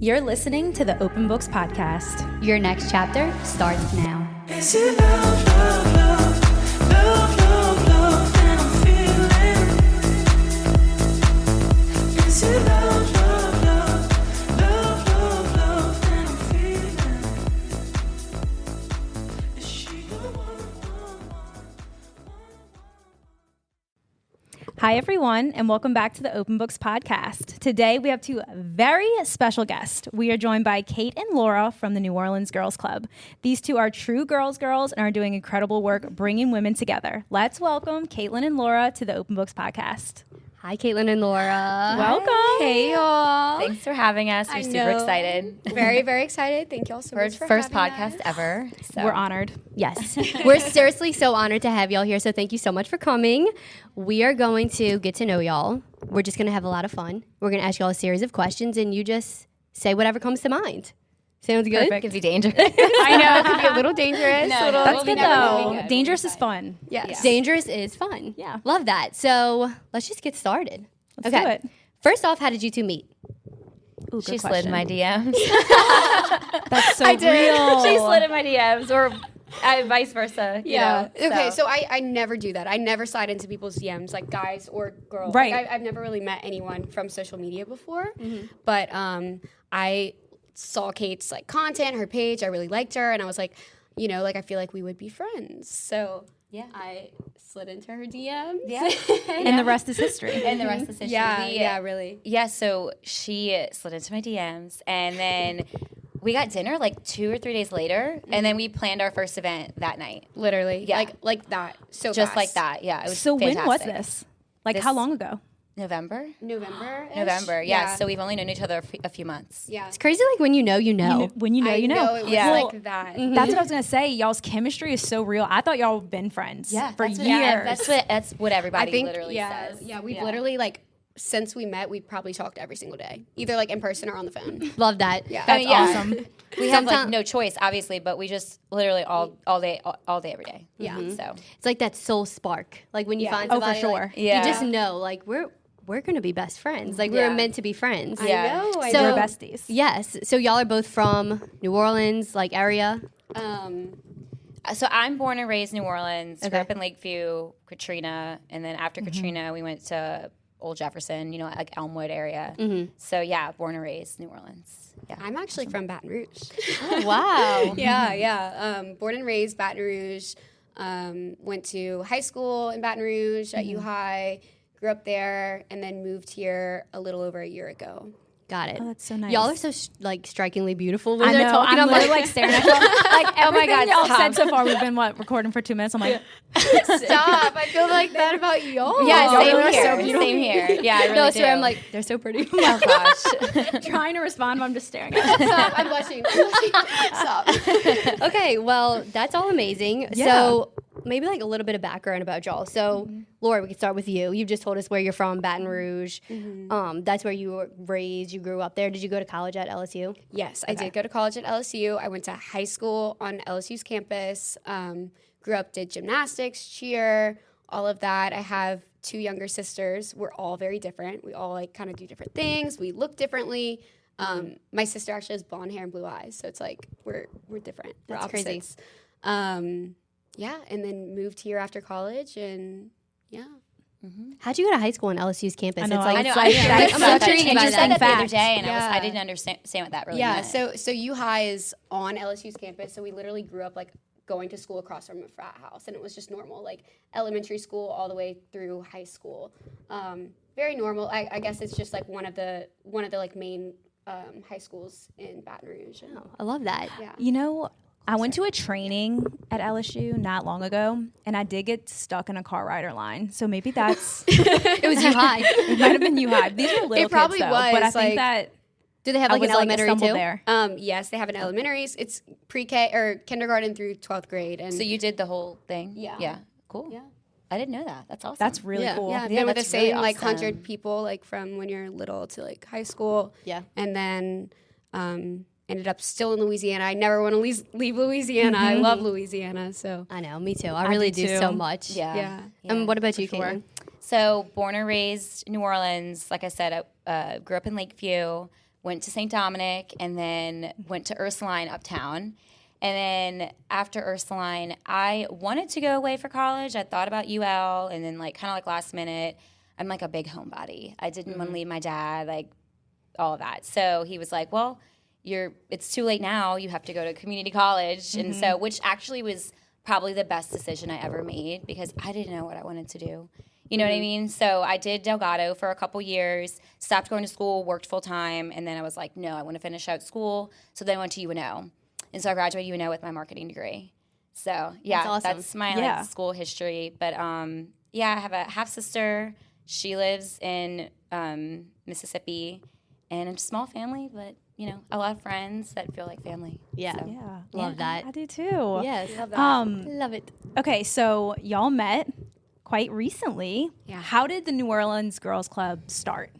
You're listening to the Open Books Podcast. Your next chapter starts now. Is it love, love, love, love, love, love that I'm feeling? Is it love, love, love, love, love, love that I'm feeling? Is she the one? Hi, everyone, and welcome back to the Open Books Podcast. Today, we have two very special guests. We are joined by Kate and Laura from the New Orleans Girls Club. These two are true girls and are doing incredible work bringing women together. Let's welcome Caitlin and Laura to the Open Books Podcast. Hi, Caitlin and Laura. Welcome. Hey, y'all. Thanks for having us. We're super excited. Very, very excited. Thank you all so much for First having podcast us. ever. So. We're honored. Yes. We're seriously so honored to have y'all here, so thank you so much for coming. We are going to get to know y'all. We're just going to have a lot of fun. We're going to ask y'all a series of questions, and you just say whatever comes to mind. Sounds good? It could be dangerous. I know, it could be a little dangerous. No, little, That's we'll good, be good. We'll though. be good. Dangerous is fun. Yes. Dangerous is fun. Yeah. Love that. So let's just get started. Let's do it. First off, how did you two meet? Ooh, She good slid in question. my DMs. That's so real. She slid in my DMs, or vice versa. you know, Okay, so I never do that. I never slide into people's DMs, like guys or girls. Right. Like, I've never really met anyone from social media before. But I saw Kate's like content, her page. I really liked her, and I was like, you know, like I feel like we would be friends. So Yeah. I slid into her DMs. Yeah. And the rest is history. And the rest of the history. Yeah, really. Yeah, so she slid into my DMs, and then we got dinner like 2 or 3 days later, and then we planned our first event that night. Literally. Yeah. Like that. So Just fast. like that. Yeah, it was So when was fantastic. this? Like, This- how long ago? November? November. Yeah. So we've only known each other a few months. Yeah. It's crazy like when you know, you know. When you know, you know. It was Yeah. like that. That's what I was gonna say. Y'all's chemistry is so real. I thought y'all have been friends for that's years. That's what everybody I think, literally yeah, says. yeah, we've literally like since we met, we've probably talked every single day, either like in person or on the phone. Love that. Yeah. That's yeah. awesome. We have like Sometime- no choice, obviously, but we just literally all day, every day. Yeah. So It's like that soul spark. Like when you Yeah. find Oh, for somebody, sure. like, Yeah. you just know, like we're gonna be best friends. Like we Yeah. were meant to be friends. Yeah. I So- We're know. besties. Yes. So y'all are both from New Orleans, like area. So I'm born and raised in New Orleans. Grew Okay. up in Lakeview, Katrina, and then after Katrina, we went to Old Jefferson, like Elmwood area. So yeah, born and raised New Orleans. Yeah. I'm actually from Baton Rouge. Wow. yeah. Born and raised Baton Rouge. Went to high school in Baton Rouge at U High. Grew up there, and then moved here a little over a year ago. Got it. Oh, that's so nice. Y'all are so like strikingly beautiful when I they're know. talking. I'm literally like staring at y'all. Like Oh my everything God, y'all stop. said so far. We've been recording for 2 minutes. I'm like, Stop! I feel like that about y'all. Yeah, Y'all same are here. so beautiful. Same here. Yeah, I really no, I do. swear, I'm like they're so pretty. oh gosh. trying to respond, but I'm just staring at you. Stop! I'm blushing. Stop. Okay, well that's all amazing. Yeah. So maybe like a little bit of background about y'all. So Laura, we can start with you. You've just told us where you're from, Baton Rouge. That's where you were raised. You grew up there. Did you go to college at LSU? Yes, I did go to college at LSU. I went to high school on LSU's campus. Grew up, did gymnastics, cheer, all of that. I have 2 younger sisters. We're all very different. We all like kind of do different things. We look differently. My sister actually has blonde hair and blue eyes, so it's like we're different. We're That's crazy. opposites. Yeah, and then moved here after college, and yeah. How'd you go to high school on LSU's campus? I know, It's like, I know. It's I like- didn't that's I'm such so an intrigued by You said that. that the other fact. day, and Yeah. I didn't understand what that really Yeah, meant. so U High is on LSU's campus, so we literally grew up like going to school across from a frat house, and it was just normal, like elementary school all the way through high school. Very normal. I guess it's just like one of the like main high schools in Baton Rouge. And, I love that. yeah. You know, I went to a training at LSU not long ago, and I did get stuck in a car rider line. So maybe that's It was you high. it might have been you high. These were little probably kids, though, was, but I think like- that Do they have I like was an elementary stumbled too? there. Yes, they have an elementaries. It's pre-K or kindergarten through 12th grade. And So you did the whole thing? Yeah. Yeah. Cool. Yeah. I didn't know that. That's awesome. That's really Yeah. cool. yeah, I've Yeah, been with the that's really same like awesome. 100 people like from when you're little to like high school. Yeah. And then ended up still in Louisiana. I never want to leave Louisiana. I love Louisiana. So I know, me too. I really do do too. so much. Yeah. yeah. And what about you, sure. Caitlin? So born and raised New Orleans. Like I said, I grew up in Lakeview. went to St. Dominic, and then went to Ursuline uptown. And then after Ursuline, I wanted to go away for college. I thought about UL, and then like kind of like last minute, I'm like a big homebody. I didn't want to leave my dad, like all of that. So he was like, well, it's too late now. You have to go to community college. And so, which actually was probably the best decision I ever made because I didn't know what I wanted to do. You know what I mean? So I did Delgado for a couple years, stopped going to school, worked full time, and then I was like, no, I want to finish out school. So then I went to UNO. And so I graduated UNO with my marketing degree. So yeah, That's awesome. that's my like school history. But yeah, I have a half sister. She lives in Mississippi, and a small family, but you know, a lot of friends that feel like family. Yeah. So. Yeah. Love that. I do too. Yes. Love it. Okay, so y'all met quite recently. Yeah. How did the New Orleans Girls Club start?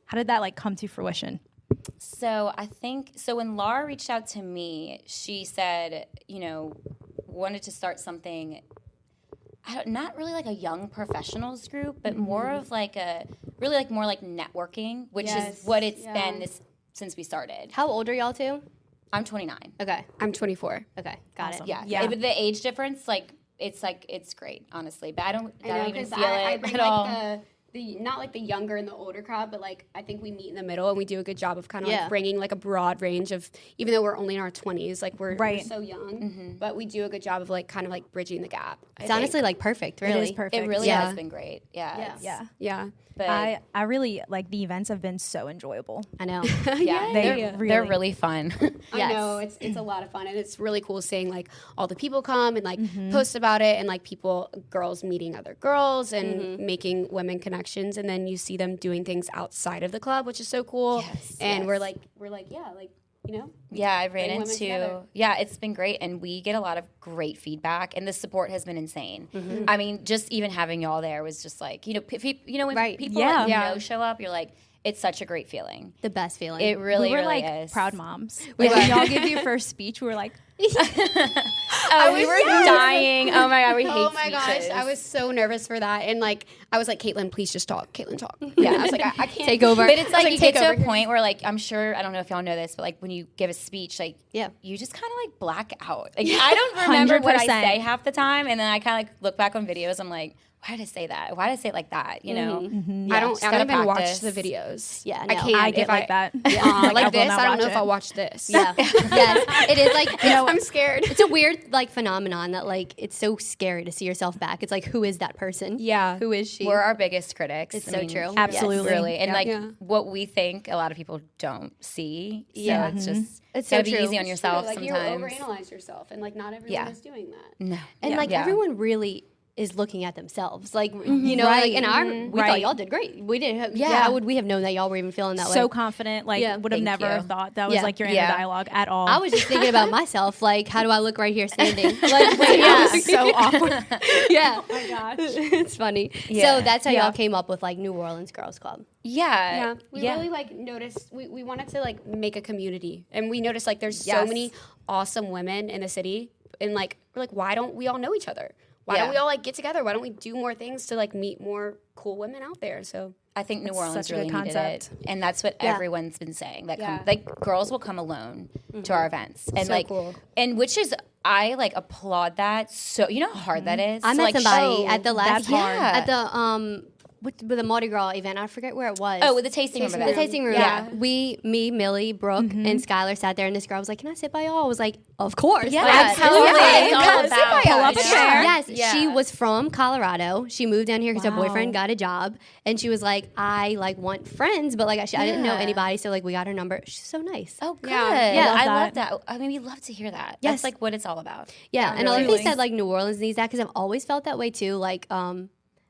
How did that like come to fruition? So I think when Laura reached out to me, she said, you know, wanted to start something. Not really like a young professionals group, but more of like more like networking, which is what it's been since we started. How old are y'all two? I'm 29. Okay. I'm 24. Okay. Got it. Yeah. But the age difference, it's great, honestly. But I don't even feel I it bring at all. like the not like the younger and the older crowd, but like I think we meet in the middle and we do a good job of kind of like bringing like a broad range of, even though we're only in our 20s, like we're so young, but we do a good job of like kind of like bridging the gap. It's honestly like perfect, really. It is perfect. It really has been great. Yeah. Yeah. But I really like the events have been so enjoyable. I know. they're really fun. I know it's a lot of fun, and it's really cool seeing like all the people come and like post about it, and like girls meeting other girls and making women connections, and then you see them doing things outside of the club, which is so cool. And we're like you know. Yeah, I ran women into. together. Yeah, it's been great, and we get a lot of great feedback, and the support has been insane. I mean, just even having y'all there was just like, you know, when people show up, you're like, it's such a great feeling. The best feeling. It really, We were really like is. proud moms. Like, when y'all give your first speech, we were like, we were dying. Oh my god, we hate Oh my speeches. gosh, I was so nervous for that, and like I was like, Caitlin, please just talk. Caitlin, talk. Yeah, I was like, I can't Take over. But it's like like, you take get to over. a point where like I'm sure, I don't know if y'all know this, but like when you give a speech, like you just kind of like black out. Like I don't remember what I 100%. say half the time, and then I kind of like look back on videos. I'm like, why did I say that? Why did I say it like that? You know? Yeah, I don't just gotta even watch practice. the videos. Yeah, I no. can't. I get if like that. Like I will this, not I don't watch know if it. I'll watch this. Yeah. Yes. It is like, you know, I'm scared. it's a weird like phenomenon that like it's so scary to see yourself back. It's like, who is that person? Yeah. Who is she? We're our biggest critics. It's I so mean, true. Absolutely. Really. And like Yeah. what we think a lot of people don't see. So Yeah. it's just It's gotta so be true. easy on yourself Like you sometimes. overanalyze yourself, and like not everyone is doing that. No. and like Yeah. everyone really is looking at themselves. Like, you know, like in our, we thought y'all did great. We didn't have, how would we have known that y'all were even feeling that way? so confident. Like, would have Thank never you. have thought that was Yeah. like your inner dialogue at all. I was just thinking about myself, like, how do I look right here standing? Like, yeah, so awkward. yeah. Oh my gosh. It's funny. Yeah. So that's how y'all came up with like New Orleans Girls Club. Yeah. We really like noticed we wanted to like make a community, and we noticed like there's so many awesome women in the city, and like we're like, why don't we all know each other? Why don't we all like get together? Why don't we do more things to like meet more cool women out there? So I think New Orleans such a good really needed concept. it, and that's what everyone's been saying. That like girls will come alone to our events, and So like, cool. and which is I like applaud that. So you know how hard that is. I to, met like, somebody show- at the last, That's hard. at the, with the Mardi Gras event. I forget where it was. Oh, with the tasting room The event. tasting room. Yeah. Me, Millie, Brooke, and Skylar sat there, and this girl was like, "Can I sit by y'all?" I was like, "Of course." Yeah, Like, absolutely. yeah, It's all come sit about- by Pull us. up a chair. Yes, Yeah. she was from Colorado. She moved down here because her boyfriend got a job, and she was like, "I like want friends, but like I didn't know anybody, so like we got her number." She's so nice. Oh, good. Yeah. Yeah. I Love love that. I mean, we love to hear that. Yes. That's like what it's all about. Yeah, and I really like they is. said like New Orleans needs that because I've always felt that way too. Like,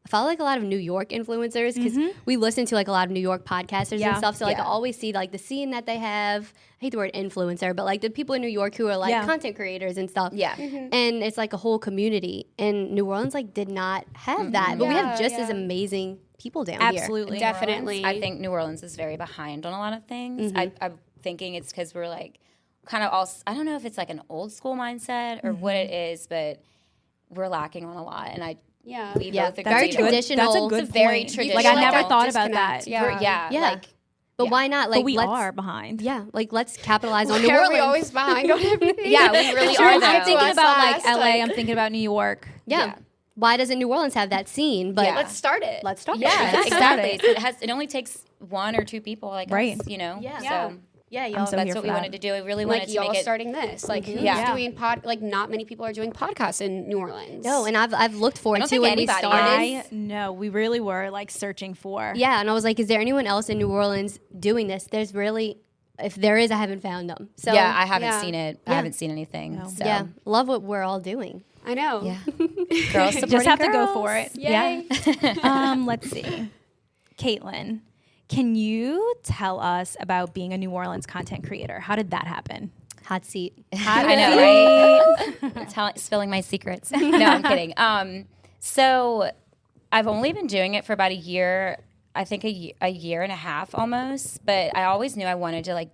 I follow like a lot of New York influencers because we listen to like a lot of New York podcasters and stuff. So like I always see like the scene that they have. I hate the word influencer, but like the people in New York who are like content creators and stuff. Yeah. And it's like a whole community. And New Orleans like did not have that, but we have just as amazing people down here. Absolutely. definitely, I think New Orleans is very behind on a lot of things. I'm thinking it's because we're like kind of all. I don't know if it's like an old school mindset or what it is, but we're lacking on a lot. And we both agree. Very to it. traditional. That's a good It's a very point. traditional. Like I never Don't thought about disconnect. that. Yeah. Yeah. Yeah. Like But why not? Like, But we let's, are behind. Yeah, like let's capitalize on New Why are Orleans. we always behind on everything? Yeah, we really Sure, are, I'm though. thinking us about like last, LA. like- I'm thinking about New York. yeah. Why doesn't New Orleans have that scene? But Yeah. Let's start it. let's start. Yeah, it. exactly. It only takes one or two people like Right. us, you know? Yeah. So Yeah, y'all. so that's here what for we that. wanted to do. We really wanted like to y'all make it. starting this. Like who's Yeah. doing like not many people are doing podcasts in New Orleans. No, and I've looked for I it don't too think when we anybody started. is. I know. We really were like searching for. Yeah, and I was like, is there anyone else in New Orleans doing this? There's really, if there is, I haven't found them. So Yeah, I haven't yeah. seen it. I Yeah. haven't seen anything. No. So. yeah, love what we're all doing. I know. Yeah. Girls supporting Just have to girls. go for it. Yay. Yeah. Let's see. Caitlin, can you tell us about being a New Orleans content creator? How did that happen? Hot seat. I know, right? Spilling my secrets. No, I'm kidding. So I've only been doing it for about a year. I think a year and a half almost. But I always knew I wanted to like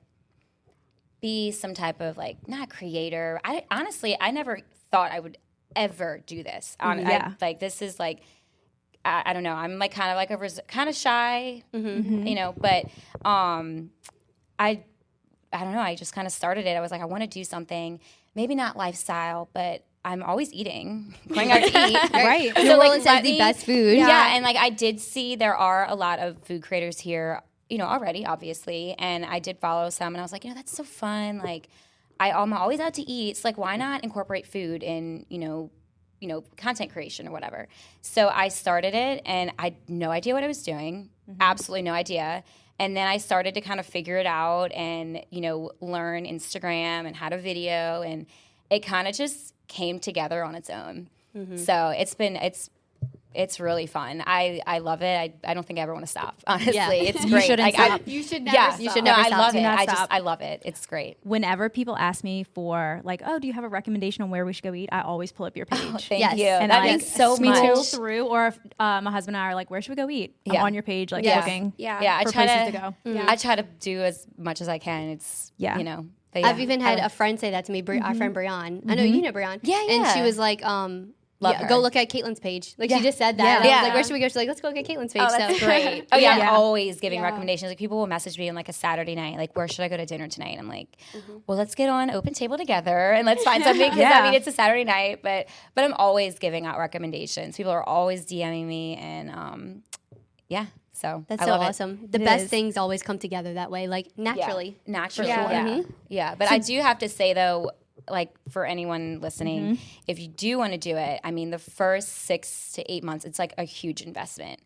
be some type of like not creator. Honestly, I never thought I would ever do this. Yeah. Like this is like. I don't know. I'm like kind of like kind of shy, you know. But I don't know. I just kind of started it. I was like, I want to do something, maybe not lifestyle, but I'm always eating, going out to eat. Right. New Orleans has the best food. Yeah, and like I did see there are a lot of food creators here, you know, already, obviously, and I did follow some, and I was like, you know, that's so fun. Like, I'm always out to eat. So like, why not incorporate food in, you know, content creation or whatever. So I started it, and I had no idea what I was doing, absolutely no idea. And then I started to kind of figure it out and, you know, learn Instagram and how to video, and it kind of just came together on its own. So it's really fun. I love it. I don't think I ever want to stop. Honestly, Yeah. it's You great. shouldn't stop. You should never Yeah, stop. you should no, never I stop. love Do it. not I just stop. I love it. It's great. Whenever people ask me for like, oh, do you have a recommendation on where we should go eat? I always pull up your page. Thank Yes. you. And That I means so we roll much. through, or if my husband and I are like, where should we go eat? I'm Yeah. on your page, like Yeah. looking Yeah. Yeah, I for try places to to go. Yeah. I try to do as much as I can. It's Yeah. you know. But yeah, I've even had a friend say that to me, our friend Brianne. I know you know Brianne. Yeah, And she yeah. was like, Love yeah, her. go look at Caitlin's page. Like Yeah. she just said that. Yeah. And I was Yeah. like, where should we go? She's like, let's go look at Caitlin's page. Oh, that's so great. Oh yeah, Yeah. I'm always giving Yeah. recommendations. Like people will message me on like a Saturday night, like where should I go to dinner tonight? I'm like, well, let's get on Open Table together and let's find something. Because Yeah. I mean, it's a Saturday night, but I'm always giving out recommendations. People are always DMing me, and yeah, so That's I so love it. awesome. The It best is. things always come together that way, like naturally. Yeah. Naturally, sure. yeah. Yeah. But I do have to say though, like for anyone listening, if you do want to do it, I mean, the first 6 to 8 months, it's like a huge investment.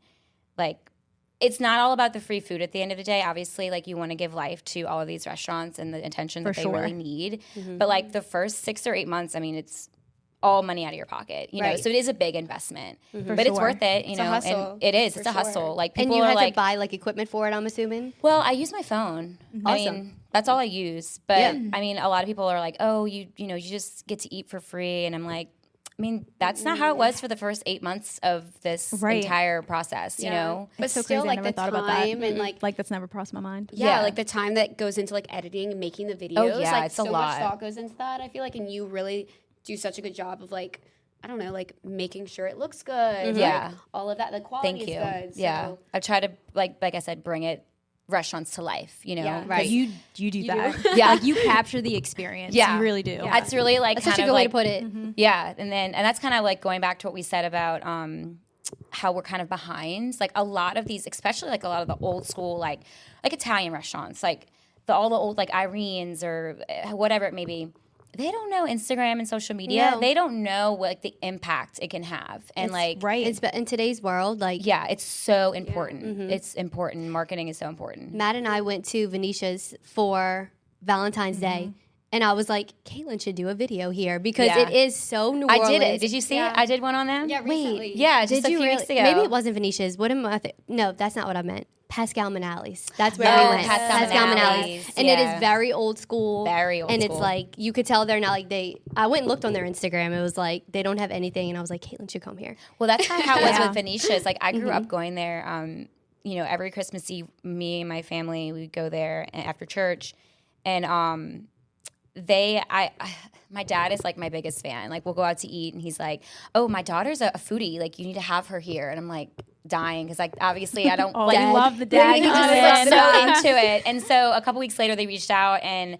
Like, it's not all about the free food at the end of the day. Obviously, like you want to give life to all of these restaurants and the attention that For they sure. really need. But like the first 6 or 8 months, I mean, it's all money out of your pocket, you know. Right. So it is a big investment, For but it's sure. worth it, you know. a hustle, And it is. for It's a hustle. sure. Like And people you are had like, to buy like equipment for it, I'm assuming. well, I use my phone. I Awesome. mean, that's all I use. But Yeah. I mean, a lot of people are like, "Oh, you know, you just get to eat for free," and I'm like, I mean, that's not how it was for the first 8 months of this Right. entire process. You know, But It's so still, crazy. I like never the thought about that. time and like that's never crossed my mind. yeah, Yeah. like the time that goes into like editing and making the videos. yeah, like it's a so lot. much thought goes into that. I feel like, and you really do such a good job of like, I don't know, like making sure it looks good. Yeah. like, all of that. The quality thank you. is good. Yeah, So. I try to like I said, bring it restaurants to life. You know, Yeah. 'cause- Right. You do that. Yeah. Like you capture the experience. Yeah. You really do. Yeah. It's really like That's kind such a of good way like to put it. Yeah, and that's kind of like going back to what we said about how we're kind of behind. Like a lot of these, especially like a lot of the old school like Italian restaurants, like all the old like Irene's or whatever it may be. They don't know Instagram and social media. No. They don't know what like, the impact it can have. And like Right. It's in today's world, like yeah, it's so important. It's important. Marketing is so important. Matt and I went to Venetia's for Valentine's Day. And I was like, Caitlin should do a video here because Yeah. it is so New I Orleans. did it. Did you see Yeah. it? I did one on them. Yeah, recently. Yeah, just Did a you few really? weeks ago. Maybe it wasn't Venetia's. What am I? No, that's not what I meant. Pascal Manali's. That's where Oh, we went. Pascal Manali's. Manali's, And it yeah. is very old school. Very old And school. it's like, you could tell they're not like I went and looked on their Instagram. It was like, they don't have anything. And I was like, Caitlin should come here. Well, that's kind of how it was Yeah. with Venetia's. Like I grew up going there. You know, every Christmas Eve, me and my family we would go there after church, and my dad is like my biggest fan. Like we'll go out to eat, and he's like, "Oh, my daughter's a foodie. Like you need to have her here." And I'm like, dying because like obviously I don't Oh, like you love the dad. he just was so into it. And so a couple weeks later they reached out and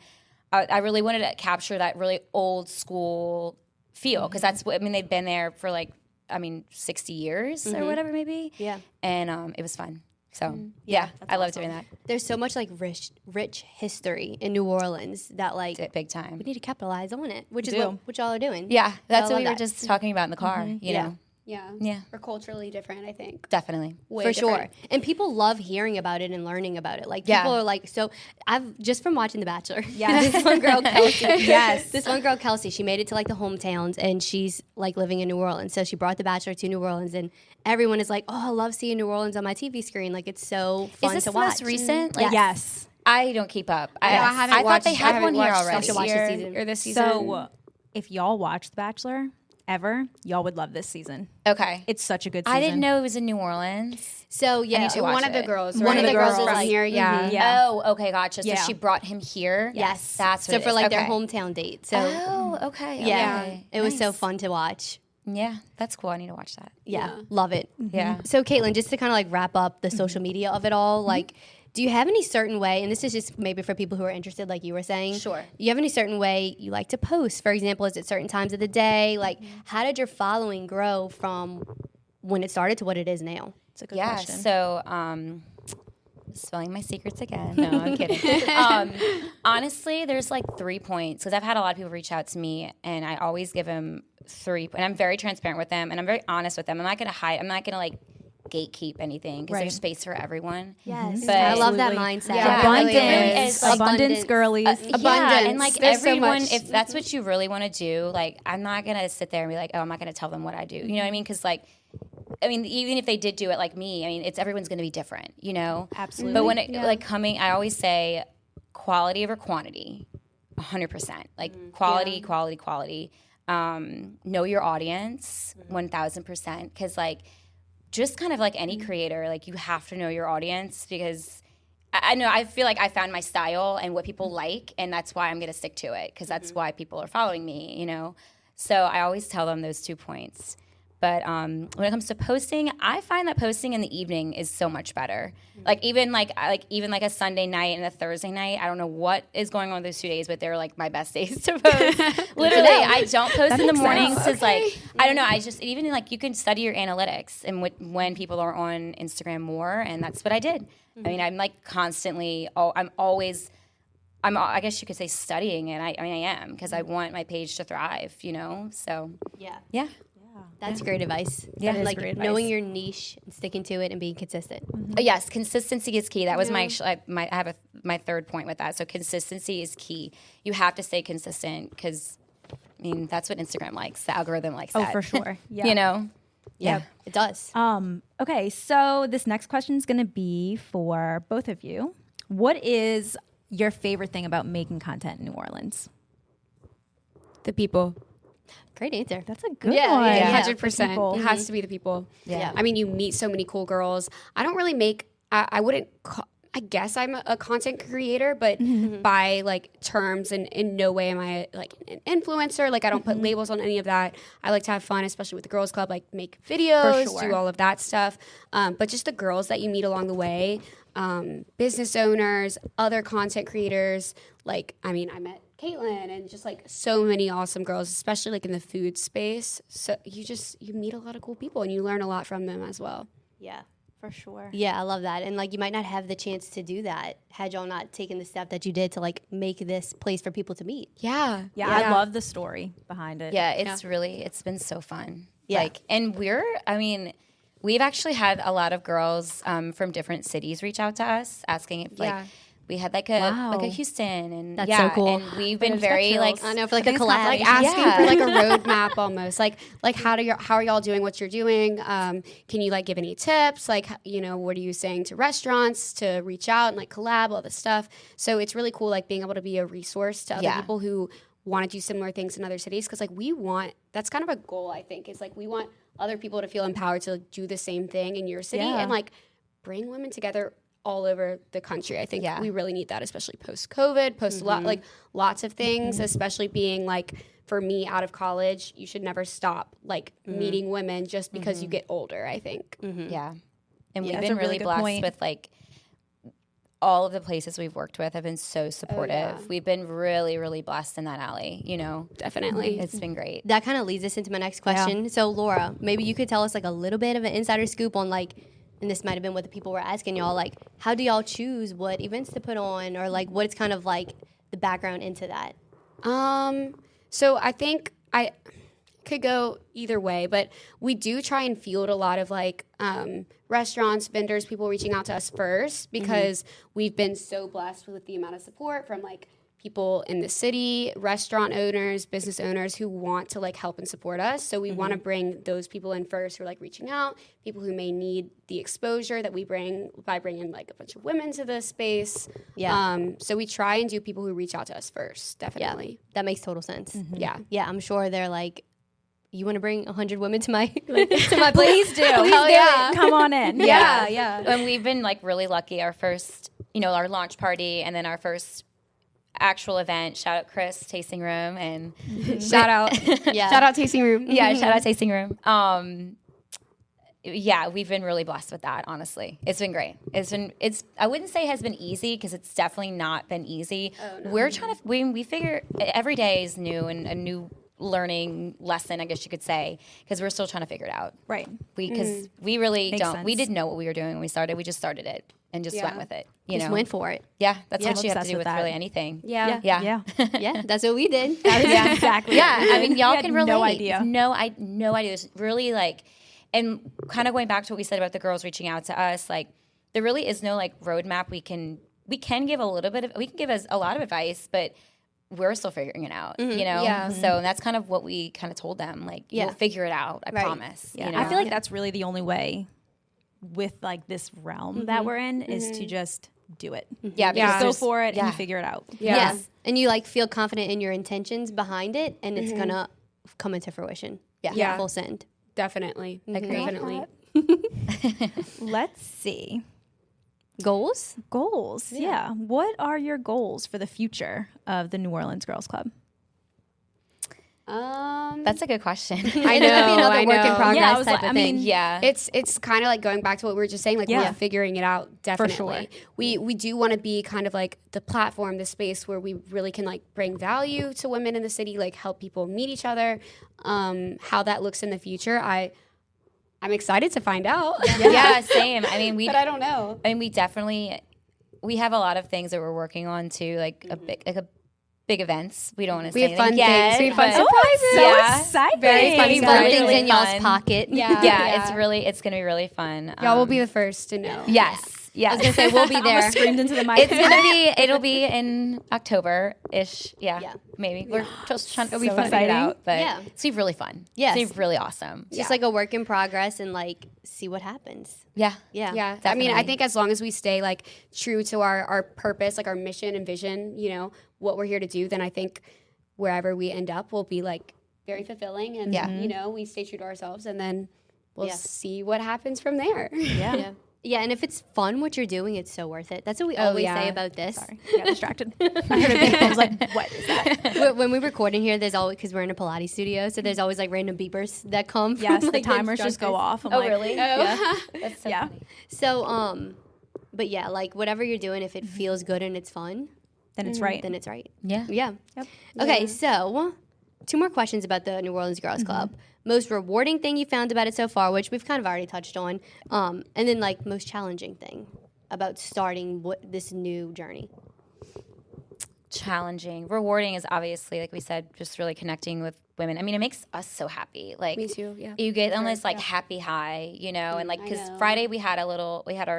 I really wanted to capture that really old school feel because that's what I mean. They've been there for 60 years or whatever maybe. Yeah. And it was fun. So yeah, I love doing that. There's so much like rich history in New Orleans that like Big time. we need to capitalize on it, which is Do. what y'all are doing. Yeah, that's I what we love were that. just talking about in the car. You know, Yeah. Yeah. We're culturally different, I think. definitely. Way For different. sure. And people love hearing about it and learning about it. Like Yeah. people are like, so I've just from watching The Bachelor. Yes. This one girl, Kelsey. Yes. This one girl, Kelsey, she made it to like the hometowns and she's like living in New Orleans. So she brought The Bachelor to New Orleans and everyone is like, oh, I love seeing New Orleans on my TV screen. Like it's so fun Is this to the watch. most recent? Like, Yes. I don't keep up. I haven't I watched, thought they I had haven't one here watched already. this watch this year season. or this season. So if y'all watch The Bachelor ever, y'all would love this season. Okay. It's such a good season. I didn't know it was in New Orleans. So yeah, need to watch one of the it. girls, One right? of the girls from is like- here, yeah. Yeah. Oh, okay, gotcha. Yeah. So she brought him here. yes, That's what so it for is. like their Okay. hometown date. So Oh, okay. yeah, okay. it was so Nice. fun to watch. Yeah, that's cool. I need to watch that. Yeah, love it. Yeah. So Caitlin, just to kind of like wrap up the social media of it all, like, do you have any certain way, and this is just maybe for people who are interested, like you were saying? Sure. Do you have any certain way you like to post? For example, is it certain times of the day? Like, how did your following grow from when it started to what it is now? It's a good Yeah. question. So, spelling my secrets again. No, I'm kidding. Honestly, there's like 3 points because I've had a lot of people reach out to me, and I always give them 3. And I'm very transparent with them, and I'm very honest with them. I'm not gonna hide. I'm not gonna like gatekeep anything because Right. there's space for everyone. Yes. But- I love that Absolutely. mindset. Yeah, Abundance. it really is. Like, Abundance, girlies. Yeah, Abundance. and like There's so everyone, much- if that's what you really want to do, like I'm not gonna sit there and be like, oh, I'm not gonna tell them what I do. You know what I mean? Because like, I mean, even if they did do it like me, I mean, it's everyone's gonna be different. You know? Absolutely. But when it like coming, I always say quality over quantity, 100%. Like quality, quality, quality. Know your audience, 1,000%. Because like, just kind of like any creator, like you have to know your audience because I know I feel like I found my style and what people like, and that's why I'm gonna stick to it because that's why people are following me, you know. So I always tell them those 2 points. But when it comes to posting, I find that posting in the evening is so much better. Like even like a Sunday night and a Thursday night. I don't know what is going on those 2 days, but they're like my best days to post. Literally, I don't post in the mornings because like I don't know. I just even like you can study your analytics and when people are on Instagram more, and that's what I did. I mean, I'm like constantly. I guess you could say studying it. I am because I want my page to thrive. You know, so Yeah. yeah. That's great advice. Yeah. That is like great knowing advice. your niche and sticking to it and being consistent. Yes, consistency is key. That was my my third point with that. So consistency is key. You have to stay consistent because I mean that's what Instagram likes. The algorithm likes Oh, that. for sure. Yeah. You know. Yeah. It does. Okay, so this next question is going to be for both of you. What is your favorite thing about making content in New Orleans? The people. Great answer. That's a good Yeah, one. yeah, yeah. 100%. People. It has to be the people. Yeah. I mean, you meet so many cool girls. I don't really make, I wouldn't, I guess I'm a content creator, but by like terms and in no way am I like an influencer. Like I don't put labels on any of that. I like to have fun, especially with the girls club, like make videos, For sure. do all of that stuff. But just the girls that you meet along the way, business owners, other content creators. Like, I mean, I met Caitlin and just like so many awesome girls, especially like in the food space. So you meet a lot of cool people and you learn a lot from them as well. Yeah. For sure. Yeah, I love that. And like you might not have the chance to do that had y'all not taken the step that you did to like make this place for people to meet. Yeah. Yeah, I love the story behind it. Yeah, it's been so fun. Yeah. Like, and we've actually had a lot of girls from different cities reach out to us asking if like Yeah. we had like Wow. a Houston and That's so cool. and we've been very like I know, for like a collab. Like asking Yeah. for like a roadmap almost. Like how are y'all doing what you're doing? Can you like give any tips? Like, what are you saying to restaurants to reach out and like collab, all this stuff. So it's really cool like being able to be a resource to other Yeah. people who want to do similar things in other cities. Cause like that's kind of a goal, I think, is like we want other people to feel empowered to like, do the same thing in your city Yeah. and like bring women together all over the country. I think Yeah. we really need that, especially post-COVID, lots of things, especially being like, for me, out of college, you should never stop like meeting women just because you get older, I think. yeah. And Yeah, we've that's been a really really good blessed point. with like all of the places we've worked with have been so supportive. yeah. We've been really, really blessed in that alley, you know. Definitely. It's been great. That kind of leads us into my next question. So, Laura, maybe you could tell us like a little bit of an insider scoop on like, and this might have been what the people were asking y'all, like, how do y'all choose what events to put on, or like what it's kind of like the background into that? So I think I could go either way, but we do try and field a lot of like restaurants, vendors, people reaching out to us first because we've been so blessed with the amount of support from like people in the city, restaurant owners, business owners who want to like help and support us. So we want to bring those people in first who are like reaching out, people who may need the exposure that we bring by bringing like a bunch of women to the space. Yeah. So we try and do people who reach out to us first, Yeah, definitely. that makes total sense. Yeah. Yeah, I'm sure they're like, you want to bring 100 women to my to my place? Please do. Hell yeah. Come on in. Yeah. And we've been like really lucky. Our first, you know, our launch party and then our first actual event. Shout out Chris Tasting Room and Shout out. Yeah. Shout out Tasting Room. yeah, shout out Tasting Room. Yeah, we've been really blessed with that. Honestly, it's been great. It's I wouldn't say it has been easy because it's definitely not been easy. We're trying to we figure every day is new and a new learning lesson, I guess you could say, because we're still trying to figure it out. Right. Because we really Makes don't. We sense. didn't know what we were doing when we started. We just started it and just went with it. You Just know, went for it. yeah, that's Yeah, what you have to obsessed do with with that. really anything. Yeah. Yeah. Yeah, that's what we did. Yeah, exactly. Yeah, I mean, y'all We had can relate. no idea. No idea. It's really like, and kind of going back to what we said about the girls reaching out to us, like there really is no like roadmap. We can give a little bit of, we can give us a lot of advice, but we're still figuring it out, you know? Yeah. So that's kind of what we kind of told them, like, we'll figure it out. I Right. promise. Yeah, You know? I feel like that's really the only way with like this realm that we're in is to just do it. yeah, Just because go there's- for it and yeah. you figure it out. Yeah. Yes. And you like feel confident in your intentions behind it, and it's gonna come into fruition. Yeah. Yeah. Full send. Definitely. Definitely. Let's see. Goals? Goals. Yeah. What are your goals for the future of the New Orleans Girls Club? That's a good question. I know. Another I work in know. progress Yeah, I was type like- of I thing. mean, yeah. It's kind of like going back to what we were just saying, like Yeah. we're figuring it out definitely. sure. We do want to be kind of like the platform, the space where we really can like bring value to women in the city, like help people meet each other. How that looks in the future, I'm excited to find out. Yeah, same. I mean, But I don't know. we have a lot of things that we're working on too, like a big events. We don't want to We say have fun anything yet, things. We have fun but- surprises. So Yeah. exciting. Very funny Fun Very, things really in y'all's fun. pocket. Yeah. Yeah, it's gonna be really fun. Y'all will be the first to know. Yes. I was gonna say we'll be there. Screamed into the mic. It'll be in October-ish. Yeah. Yeah. Maybe. We're just trying to It'll be figure it exciting. out, but Yeah. it's gonna be really fun. Yes. It's gonna be really awesome. It's just like a work in progress, and like see what happens. Yeah. Yeah. Yeah. I mean, I Definitely. think as long as we stay like true to our purpose, like our mission and vision, you know, what we're here to do, then I think wherever we end up will be like very fulfilling. And, you know, we stay true to ourselves and then we'll Yes. see what happens from there. Yeah. Yeah, and if it's fun what you're doing, it's so worth it. That's what we always yeah. say about this. Sorry, I got distracted. I heard a beep. I was like, what is that? When we record in here, there's always, because we're in a Pilates studio, so there's always like random beepers that come. From, Yes, the like, timers just go instructors. off. I'm like, really? Yeah. That's so Yeah. funny. So, but yeah, like whatever you're doing, if it feels good and it's fun, Then it's right. then it's right. Yeah. Yeah. Yep. Okay, so 2 more questions about the New Orleans Girls Club. Most rewarding thing you found about it so far, which we've kind of already touched on, and then like most challenging thing about starting this new journey. Challenging. Rewarding is obviously, like we said, just really connecting with women. I mean, it makes us so happy. Like Me too, yeah. You get on this like happy high, you know, and like because Friday we had our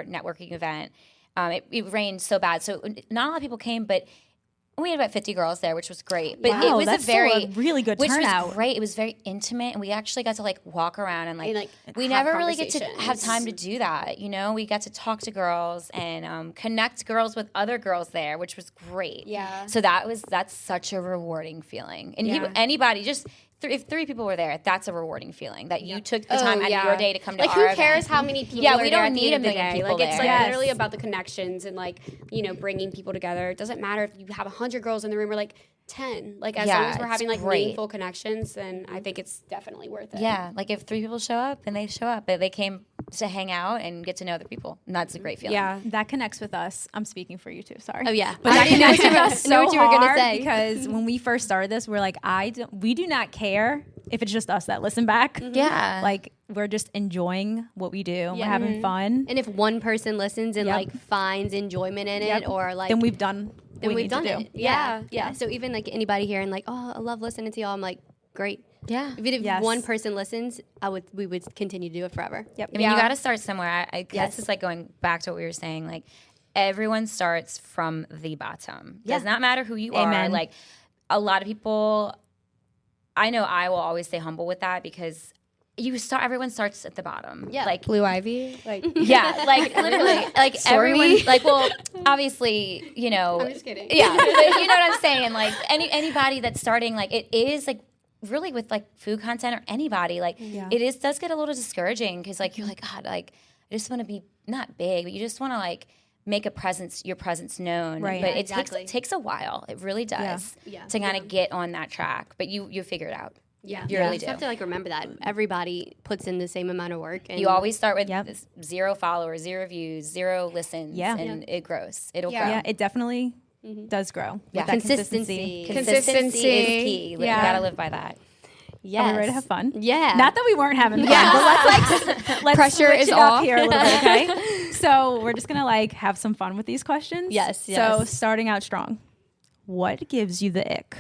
networking event. It rained so bad, so not a lot of people came, but we had about 50 girls there, which was great. But it Wow, was that's a still very a really good which turnout. was great. It was very intimate, and we actually got to like walk around and And, we have never really get to have conversations. time to do that. You know, we got to talk to girls and connect girls with other girls there, which was great. Yeah. So that's such a rewarding feeling. And Yeah. anybody just. If 3 people were there, that's a rewarding feeling that you took the time out of your day to come to like our who cares event. how many people Yeah, are we there don't at the need end a of the million day. people Like it's there. like Yes. literally about the connections and like, you know, bringing people together. It doesn't matter if you have 100 girls in the room or like 10. Like as Yeah, long as we're having it's like great. meaningful connections, then I think it's definitely worth it. Yeah, like if 3 people show up, then they show up. But they came to hang out and get to know other people. And that's a great feeling. Yeah. That connects with us. I'm speaking for you too. Sorry. Oh yeah, But that I know connects with what us you, know so what you were gonna hard say. because when we first started this, we're like, we do not care if it's just us that listen back. Yeah. Like we're just enjoying what we do. And Yeah. We're having fun. And if one person listens and Yep. like finds enjoyment in Yep. it, or like then we've done. then what we we've need to done do. it. Yeah. So even like anybody here and like, oh, I love listening to y'all. I'm like, great. Yeah. Even if Yes. one person listens, we would continue to do it forever. Yep. I mean, you got to start somewhere. I guess Yes. it's like going back to what we were saying. Like, everyone starts from the bottom. Yeah. Does not matter who you are. Amen. Like, a lot of people, I know I will always stay humble with that because everyone starts at the bottom. Yeah. Like, Blue Ivy. Like yeah, like literally, like everyone, like, well, obviously, you know, I'm just kidding. yeah, but you know what I'm saying? Like anybody that's starting, like it is like really with like food content or anybody, like it does get a little discouraging because like you're like, God, like I just want to be not big, but you just want to like make your presence known. Right. But Yeah, it exactly. takes a while. It really does Yeah. to kind of get on that track. But you figure it out. Yeah. You really just do. have to like remember that everybody puts in the same amount of work. And You always start with Yep. this 0 followers, 0 views, 0 listens, Yeah. and it grows. It'll Yeah. grow. Yeah, it definitely does grow. Yeah. With that Consistency. Consistency is key. Like, Yeah. You gotta live by that. Yes. Are we ready to have fun? Yeah. Not that we weren't having fun, but let's Pressure switch is it up off. here a little bit, okay? So we're just gonna like have some fun with these questions. Yes, So yes. starting out strong, what gives you the ick?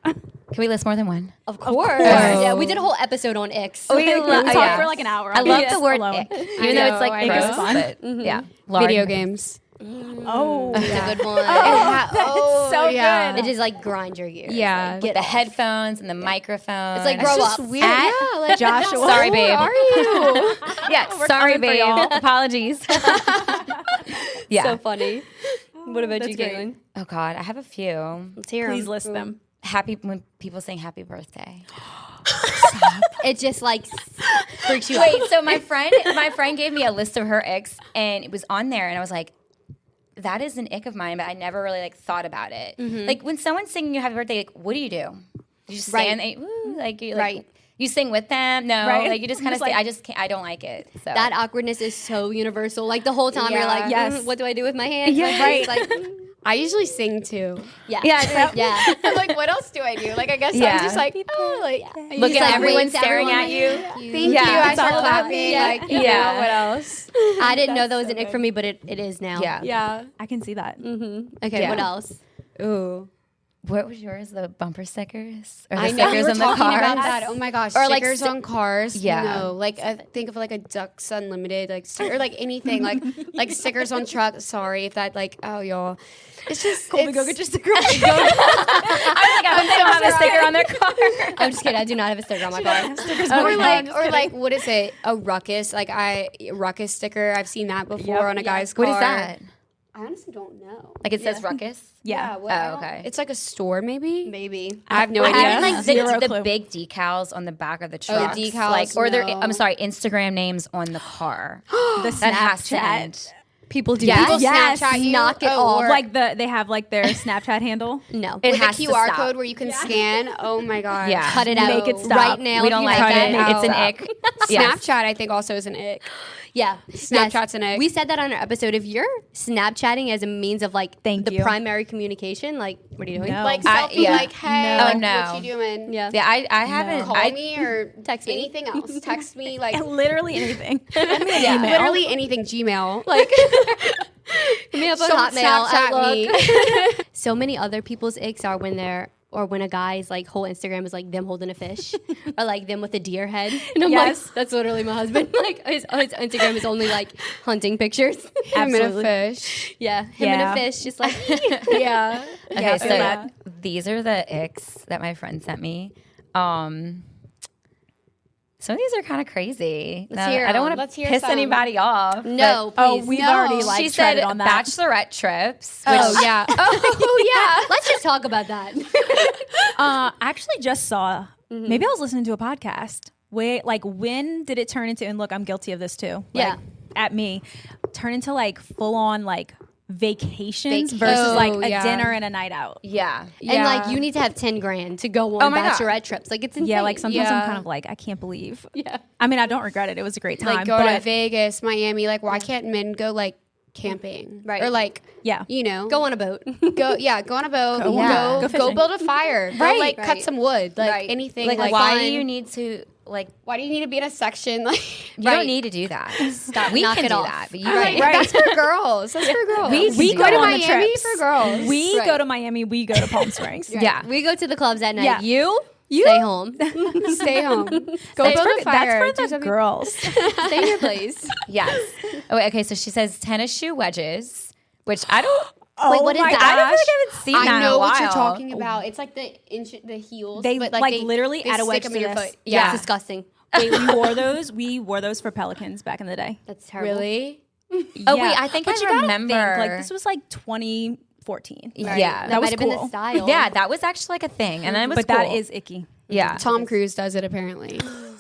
Can we list more than one? Of course. Yeah, we did a whole episode on icks. We talked yeah. for like an hour. I on love this the word alone. ick, even though it's like I gross. know. fun. But yeah, Video games. Oh, That's a good one. that's so yeah. good. It just like grind your gears. Yeah. Like, the get off. headphones and the microphone. It's like grow up. Weird. At Yeah, like Joshua. Sorry, babe. Are you? Yeah, sorry, coming for babe. y'all. Apologies. Yeah. So funny. What about That's you, great. Caitlin? Oh God, I have a few. Let's hear 'em. Please list them. Happy when people sing happy birthday. It just like freaks you Wait, out. so my friend gave me a list of her icks, and it was on there, and I was like, that is an ick of mine, but I never really like thought about it. Like when someone's singing you happy birthday, like what do? You just stand there, woo, like you like, Right. You sing with them? No, Right. like you just kind of Just say, like- I just can't, I don't like it. So That awkwardness is so universal. Like the whole time you're Yeah. like, Yes. what do I do with my hands? Yeah, Like, right. it's like, I usually sing too. yeah. yeah, Yeah. I'm like, what else do I do? Like, I guess Yeah. I'm just like, oh, like, look just, at like, everyone wave to staring everyone, at you. thank Yeah, you. I it's all start about clapping. me. Yeah. Like, you Yeah. know, what else? I didn't know that was an ick for me, but it is now. Yeah. Yeah. I can see that. Okay, Yeah. what else? Ooh. What was yours? The bumper stickers or the I know stickers we were on the talking cars? about that. Oh my gosh, Or, like, stickers on cars. Yeah. No, like think of like a Ducks Unlimited, like or like anything, like stickers on trucks. Sorry if that like y'all. It's just Colby, it's, go get your sticker. I was like, I hope they don't have a sticker on their car. I'm just kidding. I do not have a sticker on my car. or like what is it? A ruckus, like ruckus sticker. I've seen that before on a guy's car. What is that? I honestly don't know. Like it says ruckus? Yeah. what- Oh, okay. It's like a store, maybe. Maybe. I have no I idea. have like Zero the clue. big decals on the back of the Oh, truck. decals, like or their no. I'm sorry, Instagram names on the car. The That has to Snapchat. end. People do Yeah. that. People Yes. Snapchat you. Knock it Oh, off. or- Like they have like their Snapchat handle. No. It with has a to QR stop. code where you can scan. Oh my gosh. Yeah. Cut it out. Make it stop. right now. We if don't you like like it. that. It's an out. ick. Yes. Snapchat, I think, also is an ick. Yeah. Snapchat's an ick. We said that on our episode. If you're Snapchatting as a means of like Thank the you. primary communication, like what are you doing? No. Like I- selfie, yeah. like hey, No. like, Oh, no. what you doing? Yeah. Yeah, I haven't Call me or Text me. anything else. Text me, like Literally anything. Send me an email. literally anything. Gmail, like Hit me up on Don't Hotmail. Snapchat Outlook. me. So many other people's icks are when they're or when a guy's like whole Instagram is like them holding a fish or like them with a deer head. And I'm Yes. like, that's literally my husband. Like his Instagram is only like hunting pictures. Him and a Absolutely. fish. Yeah, him Yeah. and a fish, just like Yeah. Okay, Yeah, so feel that. these are the icks that my friend sent me. Some of these are kind of crazy. Let's hear I don't 'em. want Let's to hear piss some. anybody off. no, but- Oh, please. we've no. already like she said treaded on that. bachelorette trips. Oh yeah. Oh yeah. Let's just talk about that. I actually just saw. Maybe I was listening to a podcast. When did it turn into? And look, I'm guilty of this too. Yeah. At me, turn into like full on like vacations versus Oh, like a yeah. dinner and a night out. Yeah. And like you need to have 10 grand to go on my God. bachelorette trips. Like it's insane. Yeah, like sometimes I'm Yeah. kind of like, I can't believe. Yeah. I mean, I don't regret it. It was a great time. Like go to but Vegas, Miami. Like why can't men go like camping? Right. Or like yeah. you know Go on a boat. go on a boat. Go on- go Go fishing. build a fire. Go Right. like cut Right. some wood. Like Right. anything. Like, Like, why fun. do you need to like? why do you need to be in a section? Like You don't need to do that. Stop. We Knock can it do off. that, but you right. don't. That's for girls. That's for girls. We go go to on the Miami trips. for girls. We Right. go to Miami. We go to Palm Springs. Yeah. We go to the clubs at night. Yeah. You stay home. Stay home. Go That's build for, a fire. that's Do for the something- girls. Stay in your place. Yes. Oh, okay. So she says tennis shoe wedges, which I don't. Wait, what is my that? I don't feel gosh. like I haven't seen that I in know a what you're while. talking about. It's like the heels. They, but like, literally they add a stick wedge them to in your this. foot. Yeah. Yeah. It's disgusting. Wait, we wore those for Pelicans back in the day. That's terrible. Really? Oh, wait, I think but I you gotta remember. think, like this was like 2014. Right. Yeah. That was might have been the cool. style. Yeah, that was actually like a thing, and then it was But that cool. is icky. yeah. Tom Cruise does it apparently.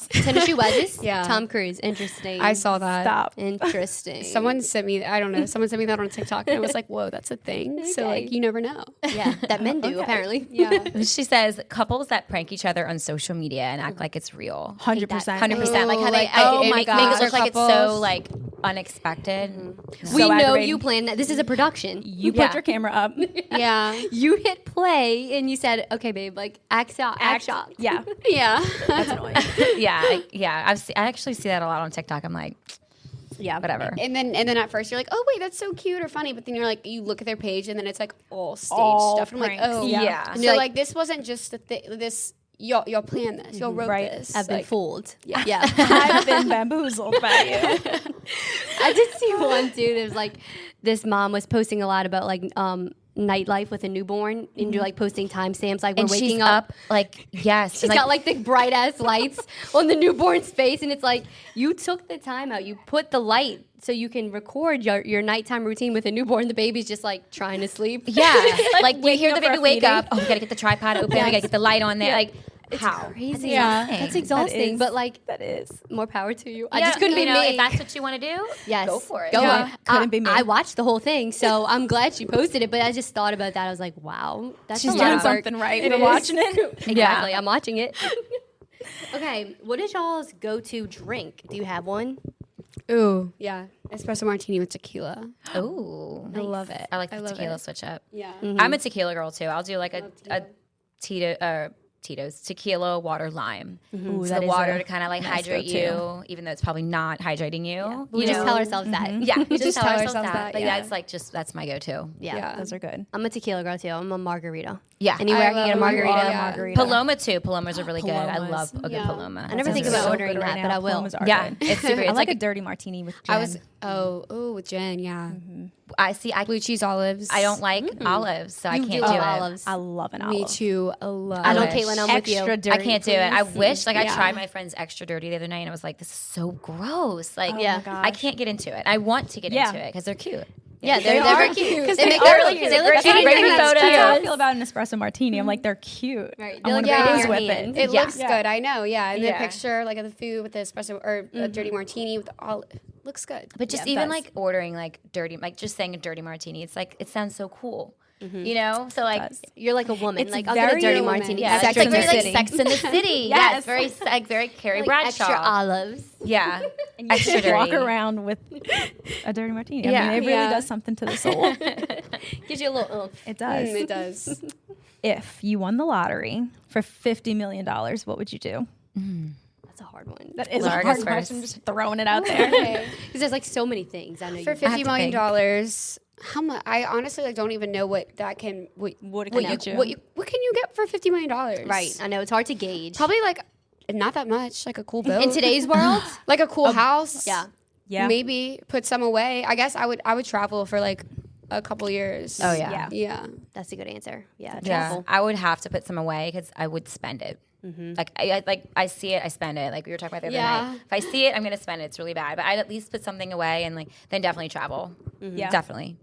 Tennis shoe wedges? Yeah. Tom Cruise. Interesting. I saw that. Stop. Interesting. Someone sent me. I don't know. Someone sent me that on TikTok, and I was like, "Whoa, that's a thing." So Okay. like, you never know. Yeah, that men do apparently. Yeah. She says couples that prank each other on social media and act like it's real. 100%. 100%. Like how they Oh make my it gosh. look like it's so Couples. like unexpected. We So know aggravating. you planned that. This is a production. You put Yeah. your camera up. Yeah. You hit play and you said, "Okay, babe, like act shocked." Yeah. Yeah. That's annoying. Yeah. I actually see that a lot on TikTok. I'm like, Yeah. whatever. And then at first you're like, oh wait, that's so cute or funny, but then you're like, you look at their page and then it's like all stage All stuff. And I'm like, pranks. oh Yeah. So you're like, like- this wasn't just this. Y'all planned this. Y'all wrote Right. this. I've been Like, fooled. Yeah. Yeah. I've been bamboozled by you. I did see one too. There's like this mom was posting a lot about like nightlife with a newborn and you're like posting timestamps like we're And waking she's up. like, yes. She's got like the bright ass lights on the newborn's face, and it's like you took the time out. You put the light so you can record your nighttime routine with a newborn. The baby's just like trying to sleep. yeah. Like you hear waking the up for baby a wake feeding. up. Oh, we gotta get the tripod open. We gotta get the light on there. Like It's how? crazy. Yeah. That's exhausting. is- but like That is. more power to you. I Yeah, just couldn't you be know, me. If that's what you want to do, Yes. go for it. Go Yeah. on. Couldn't be me. I watched the whole thing, so I'm glad she posted it. But I just thought about that. I was like, wow, that's She's a lot doing of work. something right. It We're is. watching it. Exactly. I'm watching it. Okay, what is y'all's go-to drink? Do you have one? Ooh, yeah. Espresso martini with tequila. Oh, I love it. I like the love tequila it. switch up. Yeah. I'm a tequila girl too. I'll do like a Tito's tequila water lime. Ooh, So that the is water a to kind of like nice hydrate go-to. you, even though it's probably not hydrating you. We you just know? tell ourselves that. Yeah, we just tell ourselves that, But yeah. yeah, it's like that's my go-to. Yeah. Yeah. Those are good. I'm a tequila girl too. I'm a margarita. Yeah, Anywhere I, I can get a love margarita. margarita. Yeah. Margarita. Paloma too. Palomas are really good. I Palomas. love a good Yeah. Paloma. I never think Those about are so ordering good that, right but now. I will. Palomas are Yeah, good. it's super. I It's like like a dirty martini with gin. I was with gin. Yeah. I see. I Blue cheese olives. I don't like olives, so I You can't do do love it. olives. I love an Me olive. too. I love. I know, wish. Caitlin, I'm with you. Extra dirty. I can't do it. I wish. Like I Yeah. tried my friend's extra dirty the other night, and I was like, "This is so gross." Like, Yeah. my I gosh. can't get into it. I want to get Yeah. into it because they're cute. Yeah, They they're are very cute. cute. 'Cause They they make are they cute. They look That's cute. how Great you in photos. That's how I photos. feel about an espresso martini. I'm like, they're cute. Right. I They want look to great in pose your with hand. it. It Yeah. looks good. I know. Yeah. And Yeah. the picture, like of the food with the espresso or a dirty martini with the olive, looks good. But just Yeah, even that's- like ordering like dirty, like just saying a dirty martini, it's like it sounds so cool, you know. So like, does. You're like a woman. It's like I'll get a very dirty woman. martini. yeah, Sex it's like in the very like City. Sex in the City. Yes. Yes, very like very Carrie Like Bradshaw. extra olives. Yeah, And you extra just dirty. walk around with a dirty martini. I Yeah. mean, it really Yeah. does something to the soul. Gives you a little oomph. It does. It does. If you won the lottery for $50 million, what would you do? That's a hard one. That is Laura a hard goes question. first. Just throwing it out there. Because there's like so many things. I know For you $50 to million, think. how much? I honestly like don't even know what that can. What What it what can you, get you. what can you get for $50 million? Right. I know it's hard to gauge. Probably like not that much. Like a cool boat. In today's world, like a cool house. yeah. Yeah. Maybe put some away. I guess I would travel for like a couple years. Oh yeah. Yeah. Yeah. That's a good answer. Yeah. Yeah, Travel. I would have to put some away because I would spend it. Like I see it, I spend it. Like we were talking about the other Yeah. night. If I see it, I'm gonna spend it. It's really bad, but I'd at least put something away and like then definitely travel. Yeah. Definitely.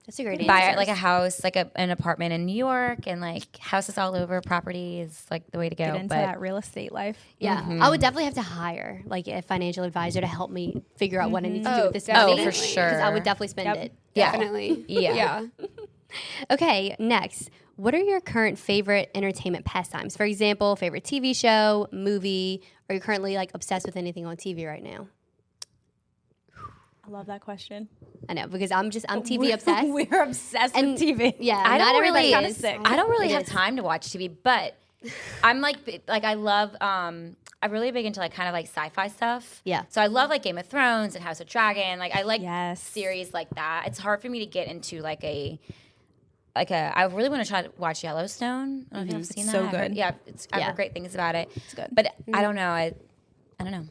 That's a great buy answer. like a house, like an apartment in New York, and like houses all over. Property is like the way to go. Get into that real estate life. Yeah, I would definitely have to hire like a financial advisor to help me figure out what I need to do with this money. definitely. For sure. Because I would definitely spend it. Yeah. Definitely. Yeah. Okay, next. What are your current favorite entertainment pastimes? For example, favorite TV show, movie, or you're currently like obsessed with anything on TV right now? I love that question. I know because I'm TV obsessed. We're obsessed And- with TV. Yeah, I not don't everybody really. is. I don't really It have is. time to watch TV, but I'm like I love. I'm really big into like kind of like sci-fi stuff. Yeah. So I love like Game of Thrones and House of Dragon. Like I like Yes. series like that. It's hard for me to get into like a. I really want to try to watch Yellowstone. I don't know if you've seen that. so I've heard- good. Yeah, I've Yeah. heard great things about it. It's good. But I don't know. I don't know.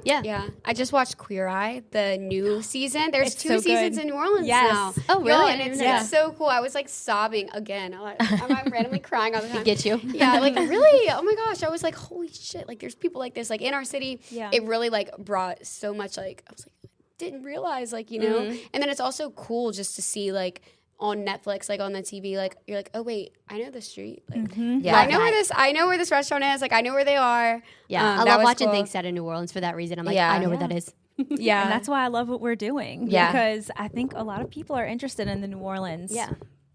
Yeah. I just watched Queer Eye, the new season. There's It's 2 so seasons good. in New Orleans Yes. now. Oh, really? Yo, I and didn't it's know like that. so cool. I was like sobbing again. I'm randomly crying all the time. Get you. Yeah, like really. Oh my gosh, I was like, holy shit! Like there's people like this, like in our city. Yeah. It really like brought so much. Like I was like, didn't realize, like And then it's also cool just to see like on Netflix, like on the TV, like you're like, oh wait, I know the street. Like Yeah. I know where this restaurant is. Like I know where they are. Yeah, I that love was watching cool. things set in New Orleans for that reason. I'm like, Yeah. I know where Yeah. that is. Yeah, And that's why I love what we're doing. Yeah. Because I think a lot of people are interested in the New Orleans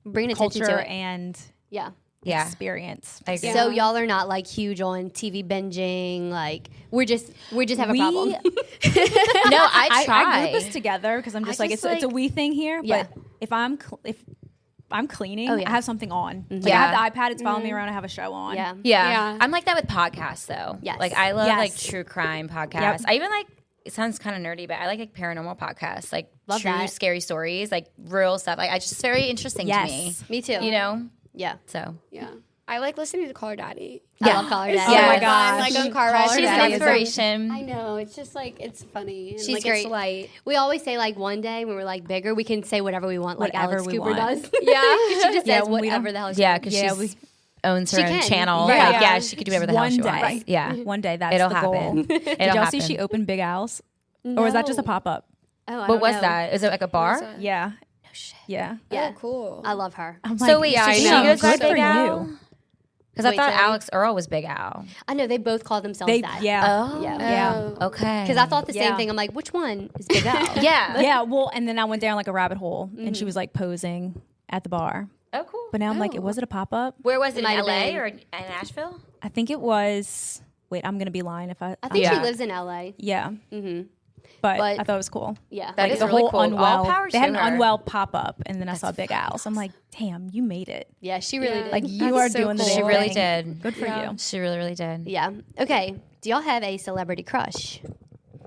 Bringing attention culture to it. and Yeah. Yeah. experience. I agree. So y'all are not like huge on TV binging. Like we just have a We- problem. No, I try. I group us together because I'm just like, just, it's a like- we thing here. Yeah. But if I'm cleaning, Oh, yeah. I have something on. Like Yeah. I have the iPad, it's following me around, I have a show on. Yeah. Yeah. Yeah. I'm like that with podcasts though. Yes. Like I love Yes. like true crime podcasts. Yep. I even like it sounds kind of nerdy, but I like paranormal podcasts, like Love true that. scary stories, like real stuff. Like it's just very interesting to me. Yes. Me too. You know? Yeah. So Yeah. I like listening to Call Her Daddy. I love Collar It's Daddy. Yeah. so Oh my fun, gosh. like on car Call rides. Her she's an Daddy is inspiration. I know. It's just like it's funny. And She's like, great. It's light. We always say like one day when we're like bigger, we can say whatever we want, like Whatever Alex we Cooper want. does. Yeah. She just Yeah, says when we whatever don't- the hell she Yeah, wants. because Yeah, she owns her She own can. channel. Yeah. Like, yeah, she could do whatever the hell she One day. wants. Yeah. One day, that's It'll the happen. goal. It'll Did y'all happen. see she opened Big Al's? Or was that just a No. pop-up? Oh, I What don't was know. that? Is it like a bar? that? Yeah. No shit. Yeah. Yeah. Oh, cool. I love her. I'm So like, wait, yeah, so I she know. goes by Good for Big Al? you. Because I Wait, thought sorry. Alex Earl was Big Al. I know they both call themselves They, that. yeah. Oh. Yeah. Yeah. Okay. Because I thought the same Yeah. thing. I'm like, which one is Big Al? Yeah. Yeah, well, and then I went down like a rabbit hole, and she was like posing at the bar. Oh, cool. But now I'm like, was it a pop up? Where was it? In might have LA been. or in Nashville? I think it was. Wait, I'm gonna be lying if I. I think she Yeah. lives in LA. Yeah, Mm-hmm. but But- I thought it was cool. Yeah. That Like is the really whole cool. All unwell. power They had to an her. unwell pop up, and then I saw Big Al. So I'm like, damn, you made it. Yeah, she really did. Like you That's are so doing the cool. She damn really thing. did. Good for Yeah. you. She really, really did. Yeah. Okay. Do y'all have a celebrity crush?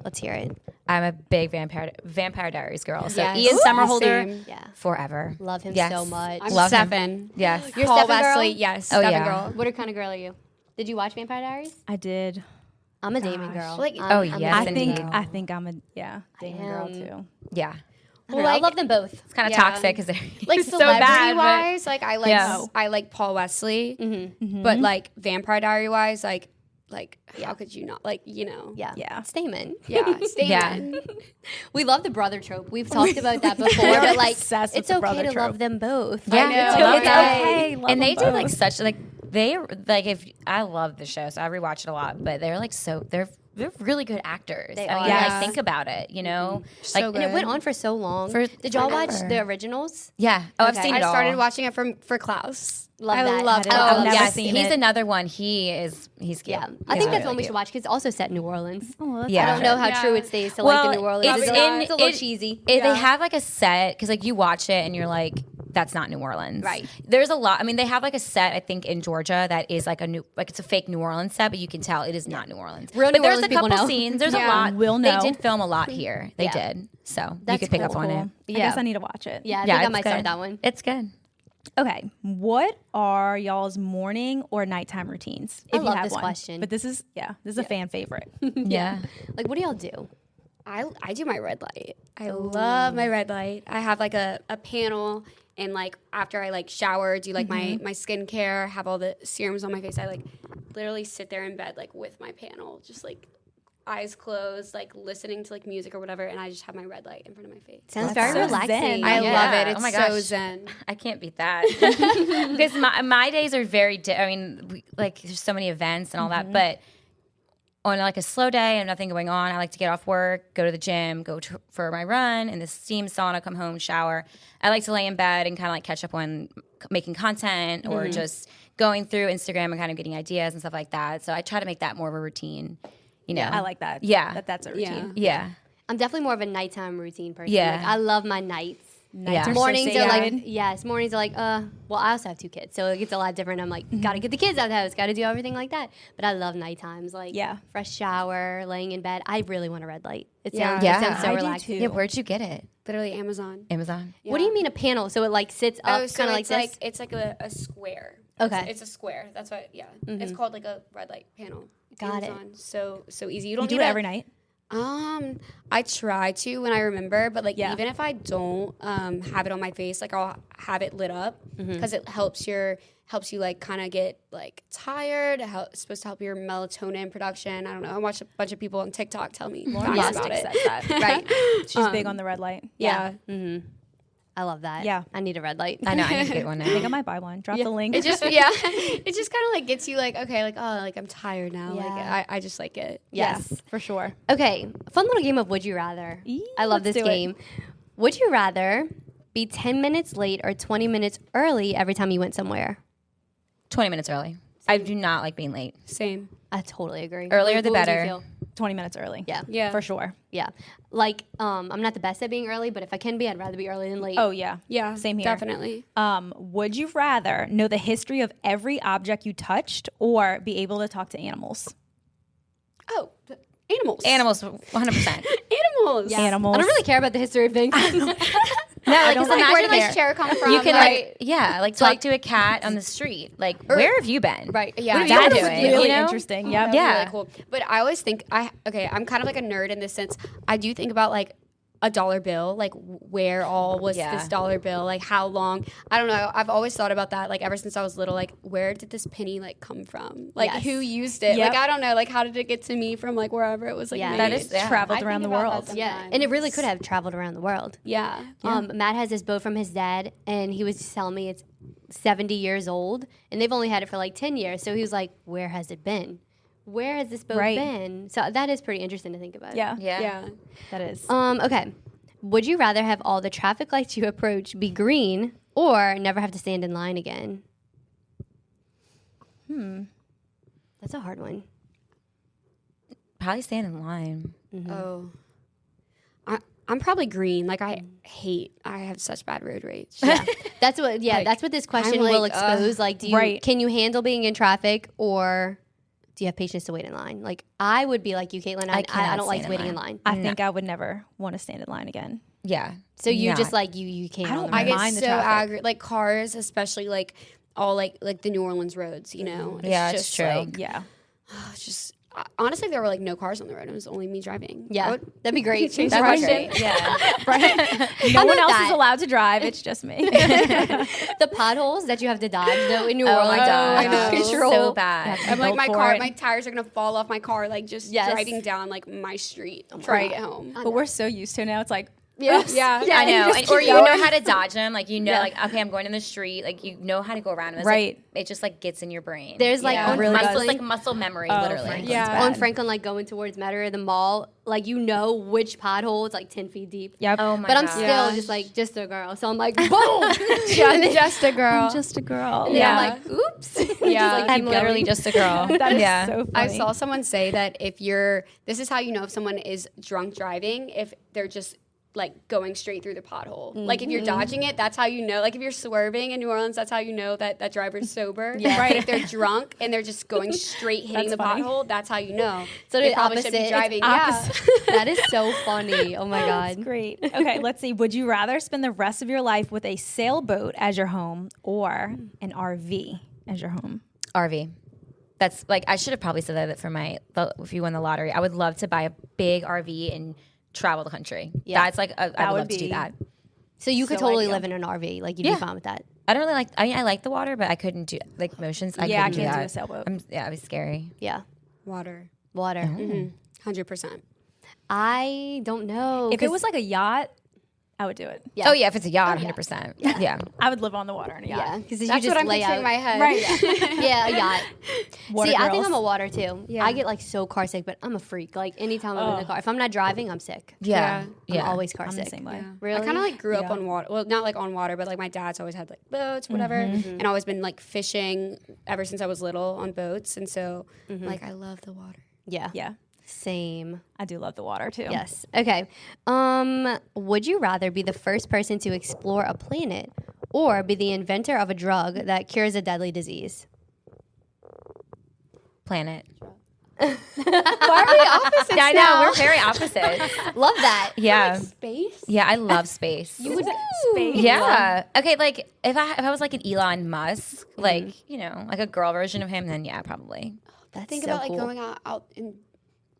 Let's hear it. I'm a big Vampire Diaries girl. So Yes. Ian Ooh, Somerhalder same. Yeah. forever. Love him Yes. so much. I'm Love him. Stefan. Yes. You're Paul Stefan girl? Wesley. Yes. Oh, Stefan yeah. girl. What kind of girl are you? Did you watch Vampire Diaries? I did. I'm a Damon girl. Like- I'm- Oh, I'm yes, a I Damon think. girl. I think I'm a Damon girl am. too. Yeah. I don't know, I love them both. It's kind of Yeah. toxic because they're Like so celebrity bad. but- wise, like I like Yeah. I like Paul Wesley, Mm-hmm. but like Vampire Diary wise, like how could you not like Yeah. Yeah. It's Damon. yeah Damon. We love the brother trope. We've talked about that before, but like obsessed with it's the okay brother to trope. love them both. Yeah, I know. it's okay. It's okay. Love And they them did like both. such like they like if I love the show, so I rewatch it a lot. But they're like they're really good actors. They I mean, are. like Yeah. think about it, you know. So Like good. And it went on for so long. For Did y'all watch forever. the originals? Yeah. Oh, I've Okay. seen I it all. started watching it for Klaus. Love I that. loved it. I've Oh never yes, seen he's it. another one. He's cute. Yeah. I He's think that's really one we cute. should watch because it's also set in New Orleans. Oh, that's Yeah. I don't know how Yeah. true it stays to Well, like the New Orleans. it's It's, in- it's a little it- cheesy. They Yeah. have like a set because like you watch it and you're like, that's not New Orleans, Right. There's a lot. I mean, they have like a set I think in Georgia that is like it's a fake New Orleans set, but you can tell it is not New Orleans. Real but New there's Orleans a people couple know. scenes. There's Yeah. a lot. We'll know. They did film a lot here. They Yeah. did. So That's you could pick up cool. on it. I Yeah. guess I need to watch it. Yeah, I Yeah, think I it's might start good. that one. It's good. Okay. What are y'all's morning or nighttime routines? I If love you have this one. question. But this is a fan favorite. Yeah. Like, what do y'all do? I do my red light. I love my red light. I have like a panel, and like after I like shower, do like my skincare, have all the serums on my face. I like literally sit there in bed like with my panel, just like eyes closed, like listening to like music or whatever, and I just have my red light in front of my face. Sounds That's very so relaxing. zen. I Yeah. love it. It's Oh my so gosh. zen. I can't beat that. Because my days are very, I mean, like there's so many events and all that, but on like a slow day and nothing going on, I like to get off work, go to the gym, for my run in the steam sauna, come home, shower. I like to lay in bed and kind of like catch up on making content or just going through Instagram and kind of getting ideas and stuff like that. So I try to make that more of a routine, you know. I like that. Yeah. That's a Yeah. routine. Yeah. I'm definitely more of a nighttime routine person. Yeah. Like, I love my nights. Nights Yeah. are so Mornings are like, sacred. yes, mornings are like, well, I also have 2 kids, so it gets a lot different. I'm like, gotta get the kids out of the house, gotta do everything like that. But I love night times, like fresh shower, laying in bed. I really want a red light. It sounds, Yeah. it sounds so I do relaxing. too. Yeah, where'd you get it? Literally Amazon. Amazon. What do you mean a panel? So it like sits up, So kind of like it's this? it's like a square. Okay. It's a square. That's what. Yeah. It's called like a red light panel. Got it. Amazon. So easy. You You don't do need it a- every night? I try to when I remember, but like Yeah. even if I don't have it on my face, like I'll have it lit up because it helps you like kind of get like tired. It's supposed to help your melatonin production. I don't know. I watched a bunch of people on TikTok tell me facts Yes, about it. says that. Right. She's big on the red light. Yeah. I love that. Yeah. I need a red light. I know, I need to get one I think I now. might buy one. Drop the link. It just it just kind of like gets you like okay like oh like I'm tired now Yeah. like I just like it. Yes. for sure. Okay, fun little game of Would You Rather. I love let's this do it. game. Would you rather be 10 minutes late or 20 minutes early every time you went somewhere? 20 minutes early. I do not like being late. Same. I totally agree. Earlier the What would you better. feel? 20 minutes early. Yeah. Yeah. For sure. Yeah. Like, I'm not the best at being early, but if I can be, I'd rather be early than late. Oh, yeah. Yeah. Same here. Definitely. Would you rather know the history of every object you touched or be able to talk to animals? Oh, animals. Animals, 100%. Animals. Yeah. Animals. I don't really care about the history of things. No, like, don't 'cause like- imagine Where did like, this chair come from? you can Like, like talk to a cat on the street. Like, where have you been? Right. Yeah. What have Yeah, you that been was doing? Really you know? interesting. That Yep. would be Yeah. really cool. But I always think I'm kind of like a nerd in this sense. I do think about like a dollar bill, like where all was Yeah. this dollar bill, like how long? I don't know. I've always thought about that, like ever since I was little. Like where did this penny like come from? Like Yes. who used it? Yep. Like I don't know. Like how did it get to me from like wherever it was like Yeah. made? That is- yeah. Traveled I around think the about world. that Yeah. sometimes. And it really could have traveled around the world. Yeah. Matt has this boat from his dad, and he was just telling me it's 70 years old, and they've only had it for like 10 years. So he was like, where has it been? Where has this boat Right. been? So that is pretty interesting to think about. Yeah. Yeah. Yeah. That is. Okay. Would you rather have all the traffic lights you approach be green or never have to stand in line again? That's a hard one. Probably stand in line. Oh. I'm probably green. Like I have such bad road rage. Yeah. That's what Like, that's what this question I'm will like, expose. Like, do you Right. can you handle being in traffic, or do you have patience to wait in line? Like, I would be like you, Caitlin. I cannot don't like stand in waiting in line. line. I think I would never want to stand in line again. Yeah. So you Not. just like you can't. I don't handle I it. get mind the so traffic. angry. Like cars, especially like all like the New Orleans roads. You know. It's Yeah, it's just true. Like, Yeah. it's just honestly, if there were like no cars on the road, and it was only me driving. I Yeah, would that'd be great. change That the would be question. great. Yeah. No one know else that. is allowed to drive. It's just me. The potholes that you have to dodge though in New Oh Orleans. my god. I know. Control. So bad. I'm like built my for car, it. my tires are gonna fall off my car, like just Yes. driving down like my street trying to get home. But we're so used to it now. It's like, Yeah, I know. just And, keep or you going. know how to dodge them. Like, you know, Yeah. like, okay, I'm going in the street. Like, you know how to go around them. It's Right. Like, it just, like, gets in your brain. There's like Yeah. on Really muscle, does. it's like muscle memory, Oh, literally. Franklin's Yeah. bad. on Franklin, like going towards Metairie, the mall, like you know which pothole it's like 10 feet deep. Yep. Oh, my But I'm God. still Yeah. just a girl. So I'm like, boom. just a girl. I'm just a girl. And then Yeah. I'm like, oops. Just, Yeah. like, I'm keep literally going. just a girl. That is yeah. so funny. I saw someone say that this is how you know if someone is drunk driving, if they're just like going straight through the pothole. Like if you're dodging it, that's how you know. Like if you're swerving in New Orleans, that's how you know that driver's sober. Yeah. Right. If they're drunk and they're just going straight hitting That's the funny. pothole, that's how you know. So they the probably opposite. should be It's driving. opposite. Yeah. That is so funny. Oh my That's God. great. Okay, let's see. Would you rather spend the rest of your life with a sailboat as your home or an RV as your home? RV. That's like, I should have probably said that for if you won the lottery. I would love to buy a big RV and travel the country. Yeah. That's like, I would would love to do be- that. So you could So totally ideal. live in an RV. Like you'd Yeah. be fine with that. I don't really like, I like the water, but I couldn't do, like, motions. I Yeah, I couldn't can't do that. a sailboat. Yeah, it was scary. Yeah. Water. Water. 100%. I don't know. If it was like a yacht, I would do it. Yeah. Oh yeah, if it's a yacht, 100%. Yeah. I would live on the water in a yacht. yeah, because you That's just what I'm lay picturing in out. my head. Right. Yeah, a yacht. Water See, I think girls. I'm a water too. Yeah. I get like so car sick, but I'm a freak. Like anytime I'm in the car, if I'm not driving, I'm sick. Yeah. I'm always car I'm sick. the same way. Yeah. Really? I kind of like grew up Yeah. on water. Well, not like on water, but like my dad's always had like boats, whatever, and always been like fishing ever since I was little on boats, and so like I love the water. Yeah. Yeah. Same. I do love the water too. Yes. Okay. Would you rather be the first person to explore a planet or be the inventor of a drug that cures a deadly disease? Planet. Why are we opposites Yeah, I know. now? We're very opposite. Love that. Yeah. Space. Yeah, I love space. You would space. Yeah. Okay, like if I was like an Elon Musk, like, you know, like a girl version of him, then yeah, probably. That's Think so about cool. like going out in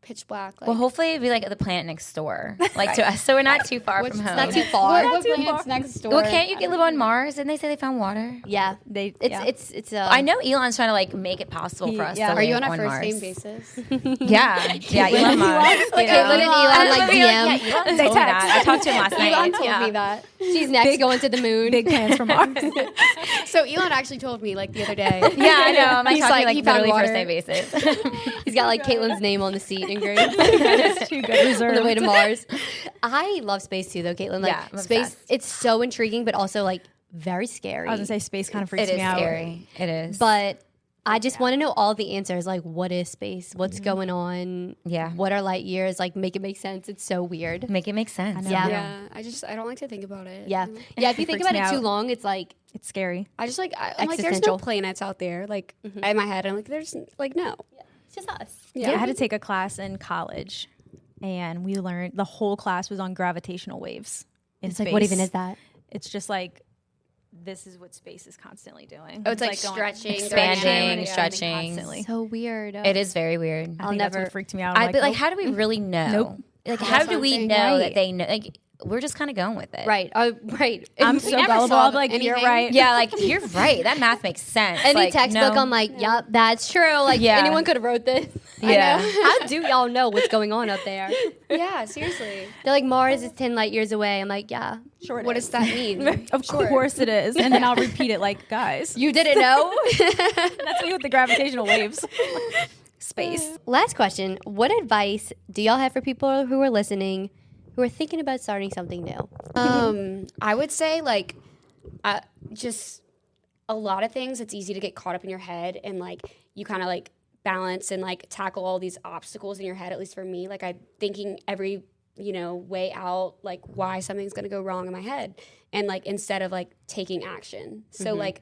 pitch black. Like, Well, hopefully it'd be like the planet next door, like to us, so we're not too far from home. not too far. What planet's next door? Well, can't you live on Mars? Didn't they say they found water? Yeah. They. It's I know Elon's trying to like make it possible for us. yeah. To Are you live on a first Mars. name basis? Yeah, yeah, Elon Musk. Like Caitlin and Elon like DM. Yeah, Elon told me that. I talked to him last night. Elon told Yeah. me that. She's next going to the moon. big plans for Mars. So Elon actually told me like the other day. Yeah, I know. I'm like He's talking like, he found literally first water. name basis. He's got like Caitlin's name on the seat engraved It's too good. on the way to Reserved. Mars. I love space too, though, Caitlin. Like Yeah, I'm space, obsessed. it's so intriguing, but also like very scary. I was gonna say space kind of freaks It is me out. scary. It is. But I just want to know all the answers. Like, what is space? What's going on? Yeah. What are light years? Like, make it make sense. It's so weird. make it make sense. know. Yeah. Yeah, I don't like to think about it. Yeah. Yeah. If you think freaks about me it too out. long, it's like, It's scary. I'm like, there's Existential. no planets out there. Like in my head, I'm like, there's like no. it's just us. I had to take a class in college, and we learned the whole class was on gravitational waves. In It's like, what space. even is that? It's just like this is what space is constantly doing. Oh, it's like going- stretching, Expanding, going- stretching. constantly. So weird. It is very weird. I I'll think that's never- what freaked me out. I'm But like, nope. how do we really know? Nope. Like, That's how what do I'm we saying. know Right. that they know? Like, we're just kind of going with it. Right. Right. I'm If so we never gullible. saw I'm like, you're anything. right. Yeah, like you're right. That math makes sense. any like, textbook, no. I'm like, yep, that's true. Like, Yeah. anyone could have wrote this. Yeah. How do y'all know what's going on up there? Yeah, seriously. They're like, Mars is 10 light years away. I'm like, yeah. Sure. What does that mean? Of course it is. And then I'll repeat it like, guys, You didn't know? that's me with the gravitational waves. Space. Last question. What advice do y'all have for people who are listening who are thinking about starting something new? I would say like just a lot of things. It's easy to get caught up in your head and like you kind of like balance and like tackle all these obstacles in your head. At least for me, like I'm thinking every way out, like why something's gonna go wrong in my head, and like instead of like taking action. So like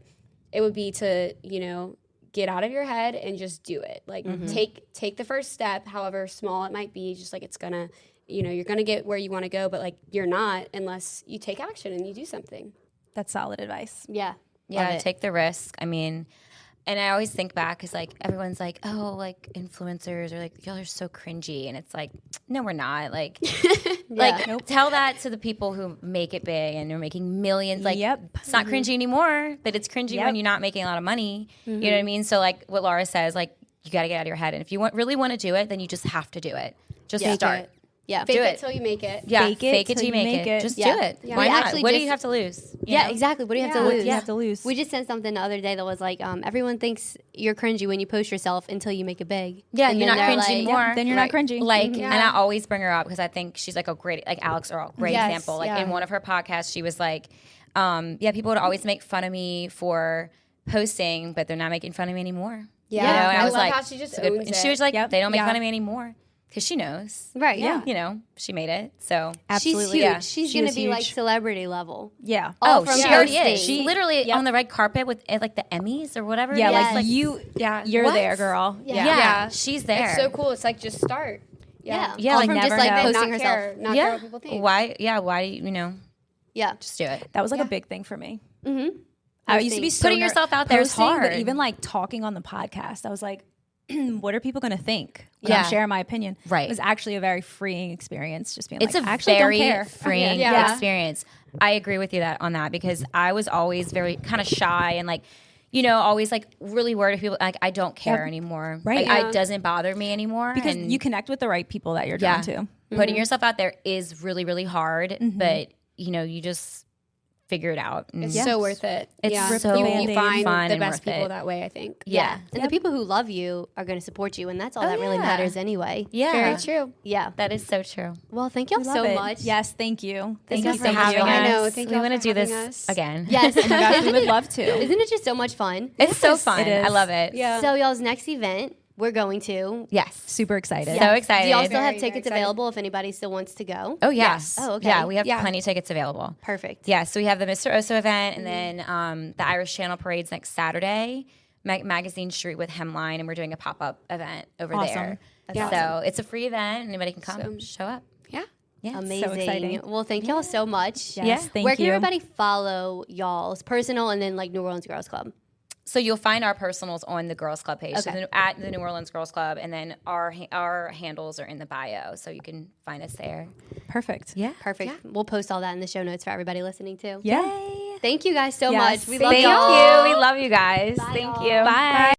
it would be to get out of your head and just do it. Like take the first step, however small it might be. Just like it's gonna. You're going to get where you want to go, but like you're not unless you take action and you do something. That's solid advice. Yeah. Yeah, Love it. take the risk. I mean, and I always think back because like everyone's like, oh, like influencers or like y'all are so cringy, and it's like, no, we're not. Like, tell that to the people who make it big and are making millions. Like, it's not cringy anymore, but it's cringy when you're not making a lot of money. You know what I mean? So like what Laura says, like you got to get out of your head, and if you really want to do it, then you just have to do it. Just start. Yeah. Fake Do it it. till you make it. Yeah, Fake it fake it till till you make it. Just Yeah. do it. Yeah. Why We not? actually What do just- you have to lose? You Yeah, know? exactly. What do you have to What lose? do you have to lose? We just sent something the other day that was like, everyone thinks you're cringy when you post yourself until you make it big. Yeah, And you're then not they're cringy like- anymore. Then you're not cringy. Like, and I always bring her up because I think she's like a great, like Alex Earl, great Yes, example. Like yeah. in one of her podcasts, she was like, people would always make fun of me for posting, but they're not making fun of me anymore. Yeah. You know, and I I was love like, how she just it's a good- owns and she it. was like, Yep. they don't make Yeah. fun of me anymore because she knows. Right. Yeah. You know, she made it. So Absolutely. She's huge. Yeah. She's She going to is be like huge. celebrity level. Yeah. All from she posting. already is. She's She- literally yep. on the red carpet with like the Emmys or whatever. Yeah, it is. Yes. like you, Yeah. you're What? there, girl. Yeah. Yeah, she's there. It's so cool. It's like just start. Yeah. Yeah, All like from never just like know. posting not herself. care, not care what people think. Why? Yeah. Why do you know? Yeah. Just do it. That was like a big thing for me. Mm-hmm. I used to be so Putting yourself out there is posting, hard. but even like talking on the podcast, I was like, what are people going to think when Yeah. I'm sharing my opinion? Right. It was actually a very freeing experience. Just being It's like, a I actually very don't care. freeing Yeah. experience. I agree with you on that because I was always very kind of shy and like, always like really worried if people like I don't care anymore. Right. Like, it doesn't bother me anymore. Because and you connect with the right people that you're drawn to. putting yourself out there is really, really hard, but you just figure it out. And It's so worth it. It's so you find fun the and best worth people it. that way, I think. Yeah. And the people who love you are going to support you, and that's all that really matters anyway. Yeah. Very true. Yeah. That is so true. Well, thank y'all so much. Yes, thank you. Thank was you for so much having fun. us. I know. Thank we y'all want to for do this having us. again. Yes. Oh my gosh, we would love to. Isn't it just so much fun? It's so fun. It is. I love it. Yeah. So y'all's next event, we're going to. Yes. Super excited. So excited. Do y'all still Very, have very tickets excited. available if anybody still wants to go? Oh, yes. Oh, okay. Yeah, we have Yeah. plenty of tickets available. Perfect. Yeah, so we have the Mr. Oso event and then the Irish Channel Parade's next Saturday, Magazine Street with Hemline, and we're doing a pop-up event over Awesome. there. That's So it's a free event. Anybody can come, show up. Yeah. Yeah. Amazing. exciting. Well, thank y'all so much. Yes, thank Where can you. everybody follow y'all's personal and then like New Orleans Girls Club? So you'll find our personals on the Girls Club page, so Okay. at the New Orleans Girls Club, and then our handles are in the bio, so you can find us there. Perfect. Yeah. Perfect. We'll post all that in the show notes for everybody listening too. Yeah. Thank you guys so Yes. much. We love Thank y'all. you. We love you guys. Thank you. Bye.